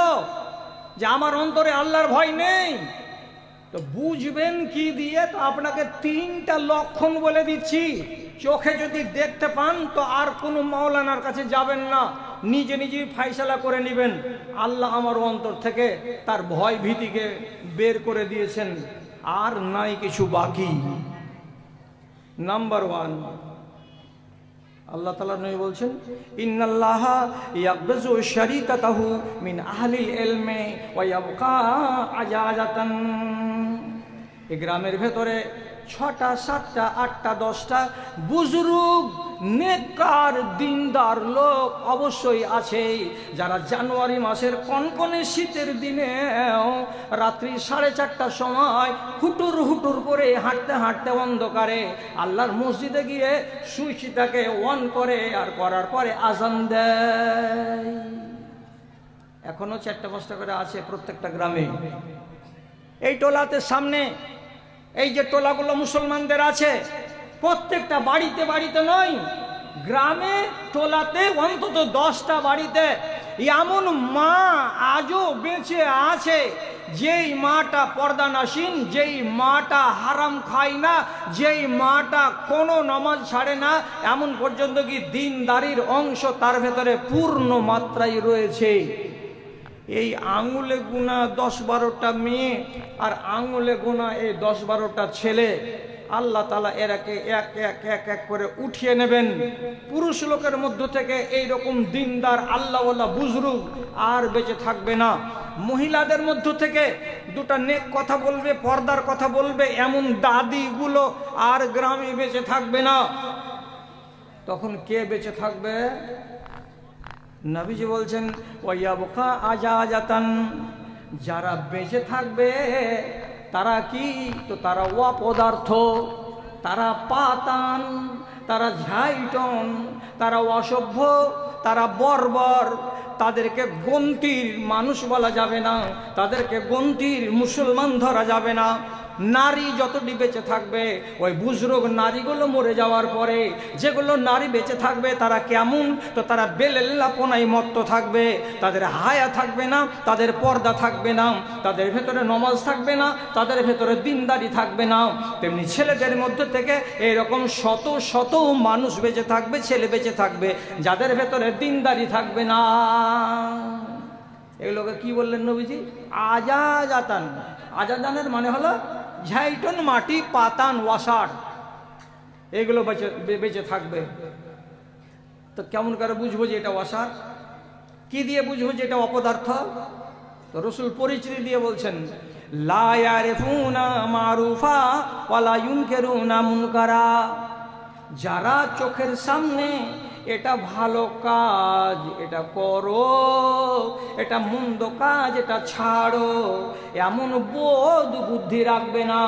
যে আমার অন্তরে আল্লাহর ভয় নেই? তো বুঝবেন কি দিয়ে? তো আপনাকে 3টা লক্ষণ বলে দিচ্ছি। চোখে যদি দেখতে পান তো আর কোনো মাওলানার কাছে যাবেন না, নিজে নিজেই ফাইসালা করে নেবেন আল্লাহ আমার অন্তর থেকে তার ভয় ভীতিকে বের করে দিয়েছেন, আর নাই কিছু বাকি। নাম্বার 1, আল্লাহ তাআলা নবী বলছেন, ইন্নাল্লাহা ইয়াকবিজু শারীকাতাহু মিন আহলিল ইলমি ওয়া ইয়াবকা আজাজাতান। এই গ্রামের ভেতরে 6টা 7টা 8টা 10টা বুজুর্গ নেককার দিনদার লোক অবশ্যই আছে, যারা জানুয়ারি মাসের কনকনে শীতের দিনে রাত্রি 4:30টার সময় হুটুর হুটুর করে হাঁটতে হাঁটতে অন্ধকারে আল্লাহর মসজিদে গিয়ে সুইচটাকে অন করে আর করার পরে আজান দেয়। এখনো 4টা-5টা করে আছে প্রত্যেকটা গ্রামে। এই টোলাতে সামনে এই যে টোলাগুলো মুসলমানদের আছে, প্রত্যেকটা বাড়িতে বাড়িতে নয়, গ্রামে টোলাতে অন্তত 10টা বাড়িতে এমন মা আজও বেঁচে আছে যেই মাটা পর্দানাসীন, যেই মাটা হারাম খায় না, যেই মাটা কোনো নামাজ ছাড়ে না, এমন পর্যন্ত কি দিনদারির অংশ তার ভেতরে পূর্ণ মাত্রায় রয়েছে। এই আঙুলে গোনা 10-12টা মেয়ে আর আঙুলে গোনা এই 10-12টা ছেলে, আল্লাহ তাআলা এরাকে এক এক এক এক করে উঠিয়ে নেবেন। পুরুষ লোকের মধ্য থেকে এইরকম দিনদার আল্লাহওয়ালা বুজরুগ আর বেঁচে থাকবে না। মহিলাদের মধ্য থেকে দুটা নেক কথা বলবে, পর্দার কথা বলবে, এমন দাদিগুলো আর গ্রামে বেঁচে থাকবে না। তখন কে বেঁচে থাকবে? নবীজি বলছেন ওয়ায়াবকা আজাজাতান, যারা বেঁচে থাকবে তারা কি? তো তারা অপদার্থ, তারা পাতান, তারা ঝাইটন, তারা অসভ্য, তারা বর্বর। তাদেরকে গন্তির মানুষ বলা যাবে না, তাদেরকে গন্তির মুসলমান ধরা যাবে না। নারী যতটি বেঁচে থাকবে, ওই বুজরুগ নারীগুলো মরে যাওয়ার পরে যেগুলো নারী বেঁচে থাকবে তারা কেমন? তো তারা বেলেল্লাপনায় মত্ত থাকবে, তাদের হায়া থাকবে না, তাদের পর্দা থাকবে না, তাদের ভেতরে নমাজ থাকবে না, তাদের ভেতরে দিনদারি থাকবে না। তেমনি ছেলেদের মধ্যে থেকে এরকম শত শত মানুষ বেঁচে থাকবে, ছেলে বেঁচে থাকবে যাদের ভেতরে দিনদারি থাকবে না। এগুলোকে কি বললেন নবীজি? আজাজাতান। আজাজানের মানে হলো ঝাইটন, মাটি, পাতান, ওয়াসার, এগুলো বেঁচে থাকবে। তো কেমন করে বুঝবো যে এটা ওয়াসার? কি দিয়ে বুঝবো যে এটা অপদার্থ? তো রসুল পরিচিতি দিয়ে বলছেন লা ইয়ারিফুনা মারুফা ওয়ালা ইউনকিরুনা মুনকারা। যারা চোখের সামনে এটা ভালো কাজ এটা করো, এটা মন্দ কাজ এটা ছাড়ো, এমন বোধ বুদ্ধি রাখবে না।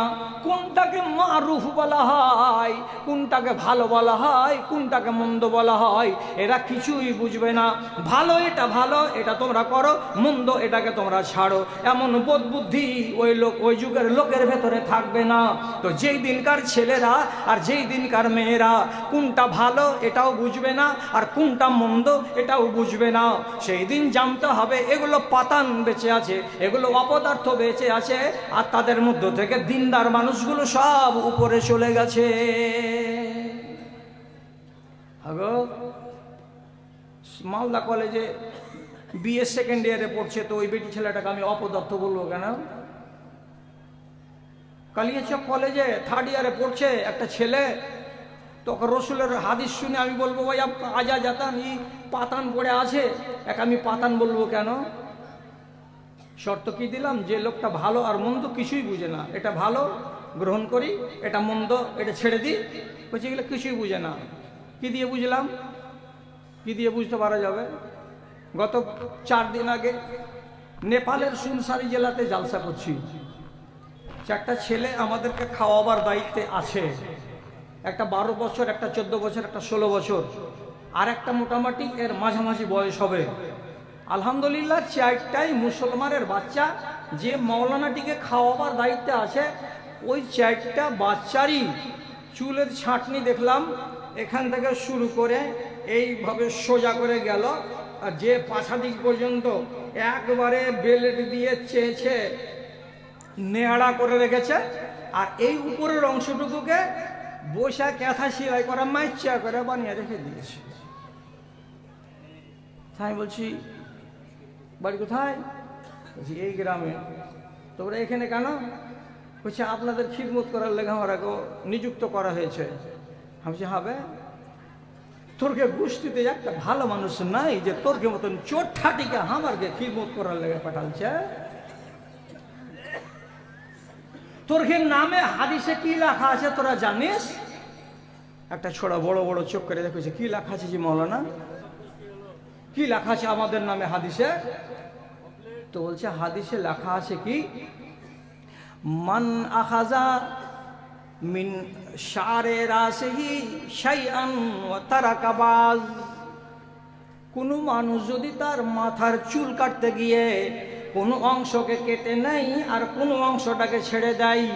কোনটাকে মারুফ বলা হয়, কোনটাকে ভালো বলা হয়, কোনটাকে মন্দ বলা হয়, এরা কিছুই বুঝবে না। ভালো এটা ভালো, এটা তোমরা করো, মন্দ এটাকে তোমরা ছাড়ো, এমন বোধ বুদ্ধি ওই যুগের লোকের ভেতরে থাকবে না। তো যেই দিনকার ছেলেরা আর যেই দিনকার মেয়েরা কোনটা ভালো এটাও বুঝবে না, আর কোনটা মন্দ এটাও বুঝবে না, সেই দিন জানতে হবে এগুলো পাতান বেঁচে আছে, এগুলো অপদার্থ বেঁচে আছে, আর তাদের মধ্য থেকে দিনদার মানুষগুলো সব উপরে চলে গেছে। মালদা কলেজে বিএ সেকেন্ড ইয়ারে পড়ছে, তো ওই বেটি ছেলেটাকে আমি অপদার্থ বলবো কেন? কালিয়াচক কলেজে থার্ড ইয়ারে পড়ছে একটা ছেলে, তো রসুলের হাদিস শুনে আমি বলবো ভাই আজা জাতান ই পাতান পড়ে আছে, এক আমি পাতান বলবো কেন? শর্ত কি দিলাম? যে লোকটা ভালো আর মন্দ কিছুই বুঝে না, এটা ভালো গ্রহণ করি, এটা মন্দ এটা ছেড়ে দিই, বলছে এগুলো কিছুই বুঝে না। কি দিয়ে বুঝলাম? কি দিয়ে বুঝতে পারা যাবে? গত 4 দিন আগে নেপালের সুনসারি জেলাতে জালসা করছি, 4টা ছেলে আমাদেরকে খাওয়াবার দায়িত্বে আছে। একটা 12 বছর, একটা 14 বছর, একটা 16 বছর, আর একটা মোটামুটি এর মাঝামাঝি বয়স হবে। আলহামদুলিল্লাহ 4টাই মুসলমানের বাচ্চা। যে মৌলানাটিকে খাওয়াবার দায়িত্বে আছে ওই 4টা বাচ্চারই চুলের ছাঁটনি দেখলাম এখান থেকে শুরু করে এইভাবে সোজা করে গেল, আর যে পাছা দিক পর্যন্ত একবারে বেলেট দিয়ে চেয়েছে নেড়া করে রেখেছে, আর এই উপরের অংশটুকুকে বসা ক্যাথা সেলাই করা মাইচা করে বানিয়ে রেখে দিয়েছে। আমি বলছি বাড়ি কোথায়? বলছি এই গ্রামে। তোমরা এখানে কেন? বলছে আপনাদের খিদমত করার লেগে আমার নিযুক্ত করা হয়েছে। আমি বলছি হবে তোরকে গোষ্ঠীতে একটা ভালো মানুষ নাই যে তোরকে মতন চোরঠাটিকে আমারকে খিদমত করার লেগে পাঠালছে? তোরকে নামে হাদিসে কি লেখা আছে তোরা জানিস? একটা ছোড়া বড় বড় চোখ করে দেখেছে, কি লেখা আছে জি মৌলানা, কি লেখা আছে আমাদের নামে হাদিসে? তো বলছে হাদিসে লেখা আছে কি, মান আখাযা মিন শারে রাসিহি শাইআন ওয়া তারাকা বাজ। কোনো মানুষ যদি তার মাথার চুল কাটতে গিয়ে কোনো অংশকে কেটে নেয় আর কোনো অংশটাকে ছেড়ে দেয়,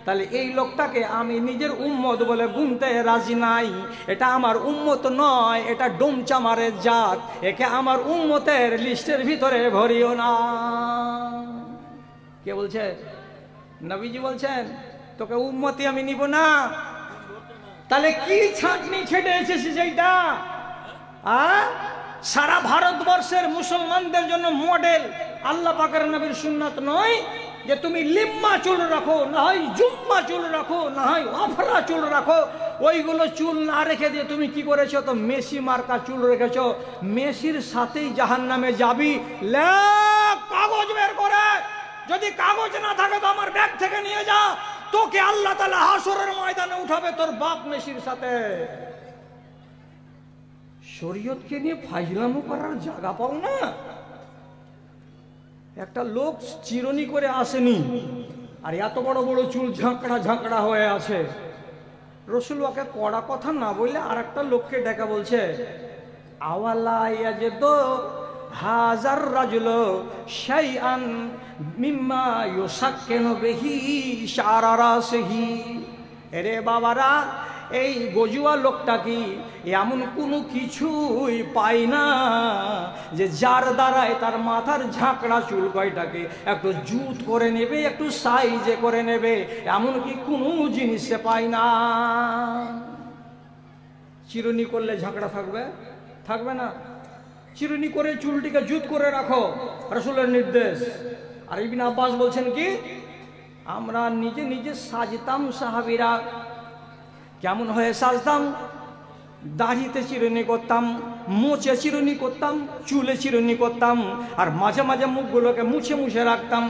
তাহলে এই লোকটাকে আমি নিজের উম্মত বলে গুনতে রাজি নাই। এটা আমার উম্মত নয়, এটা ডোমচামারের জাত, একে আমার উম্মতের লিস্টের ভিতরে ভরিও না। কে বলছে? নবীজি বলছেন তোকে উম্মতি আমি নিব না। তাহলে কি ছাঁটনি ছেটে এসেছে সেইটা? সারা ভারতবর্ষের মুসলমানদের জন্য মডেল আল্লাহ পাকের নবীর সুন্নাত নয়, যে তুমি লিম্মা চুল রাখো, না হয় জুম্মা চুল রাখো, না হয় অফরা চুল রাখো। ওইগুলো চুল না রেখে দিয়ে তুমি কি করেছো? তো মেসি মার্কা চুল রেখেছো। মেসির সাথেই জাহান্নামে যাবি। কাগজ বের করে, যদি কাগজ না থাকে তো আমার ব্যাগ থেকে নিয়ে যা, তোকে আল্লাহ তাআলা হাসরের ময়দানে উঠাবে তোর বাপ মেসির সাথে। শরীয়তকে নিয়ে ফাজলামো করার জায়গা পাও না। একটা লোক চিরনি করে আসেনি, আর এত বড় বড় চুল ঝাঁকড়া ঝাঁকড়া হয়ে আছে। রসুল ওকে কড়া কথা না বললে আর একটা লোককে ডেকে বলছে, আওয়ালা ইয়াজিদু হাজার রাজুল শাইআন মিম্মা ইউসাক্কিনু বিহি শারা রাসিহি। এরে বাবারা, এই গজুয়া লোকটা কি এমন কোনো কিছুই পায় না যে যার দ্বারায় তার মাথার ঝাঁকড়া চুল কয়টাকে একটু জুত করে নেবে, একটু সাইজে করে নেবে, এমন কি কোনো জিনিস সে পায় না। চিরুনি করলে ঝাঁকড়া থাকবে? থাকবে না। চিরুনি করে চুলটিকে জুত করে রাখো, রাসূলের নির্দেশ। আর ইবনে আব্বাস বলছেন কি, আমরা নিজে নিজে সাজতাম সাহাবীরা। কেমন হয়ে সাজতাম? দাড়িতে চিরুনি করতাম, মোচে চিরুনি করতাম, চুলে চিরুনি করতাম, আর মাঝে মাঝে মুখগুলোকে মুছে মুছে রাখতাম।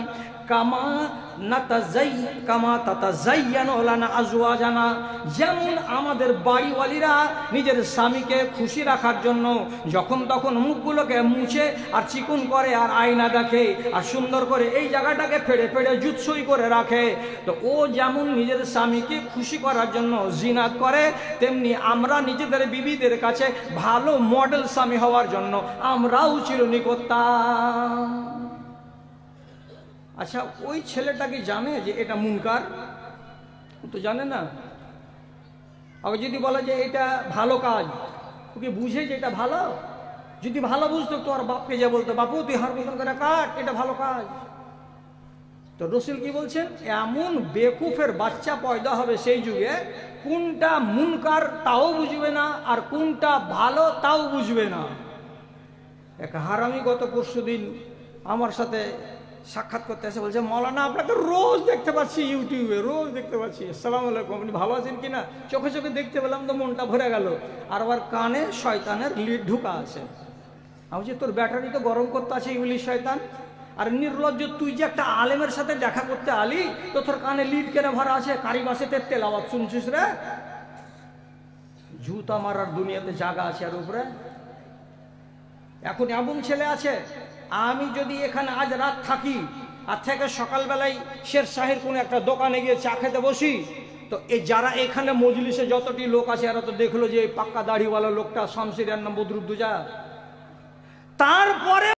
যেমন আমাদের বাড়িওয়ালিরা নিজের স্বামীকে খুশি রাখার জন্য যখন তখন মুখগুলোকে মুছে আর চিকন করে আর আয়না দেখে আর সুন্দর করে এই জায়গাটাকে ফেড়ে ফেড়ে জুতসই করে রাখে, তো ও যেমন নিজের স্বামীকে খুশি করার জন্য জিনাত করে, তেমনি আমরা নিজেদের বিবিদের কাছে ভালো মডেল স্বামী হওয়ার জন্য আমরাও চিরুনি করতাম। আচ্ছা, ওই ছেলেটা কি জানে যে এটা মুনকার? তো জানে না। আবার যদি বলে যে এটা ভালো কাজ, ওকে বুঝে যে এটা ভালো? যদি ভালো বুঝতো তো আর বাপকে যা বলতো, বাপু তুই হার মতন করে কাট, এটা ভালো কাজ। তো রসুল কি বলছেন, এমন বেকুফের বাচ্চা পয়দা হবে সেই যুগে, কোনটা মুনকার তাও বুঝবে না আর কোনটা ভালো তাও বুঝবে না। এক হারামি গত পরশুদিন আমার সাথে সাক্ষাৎ করতে এসে বলছে, মৌলানা আপনাকে রোজ দেখতে পাচ্ছি ইউটিউবে, রোজ দেখতে পাচ্ছি, আসসালামু আলাইকুম, আপনি ভালো আছেন কিনা? চোখে চোখে দেখতে পেলাম তো মনটা ভরে গেল। আর আবার কানে শয়তানের লিড ঢুকা আছে। আমি বলছি, তোর ব্যাটারি তো গরম করতে আছে ইবলিশ শয়তান। আর নির্লজ্জ, তুই যে একটা আলেমের সাথে দেখা করতে আলি, তো তোর কানে লিড কেন ভরা আছে? কারি বাসেতে তেলাওয়াত শুনছিস রে? জুতা মারার দুনিয়াতে জায়গা আছে আর উপরে। এখন এমন ছেলে আছে, আমি যদি এখানে আজ রাত থাকি আর থেকে সকালবেলায় শেরশাহের কোনো একটা দোকানে গিয়ে চা খেতে বসি, তো এই যারা এখানে মজলিসে যতটি লোক আছে এরা তো দেখলো যে এই পাক্কা দাড়িওয়ালা লোকটা শামসির নাম বদরুদ্দোজা। তারপরে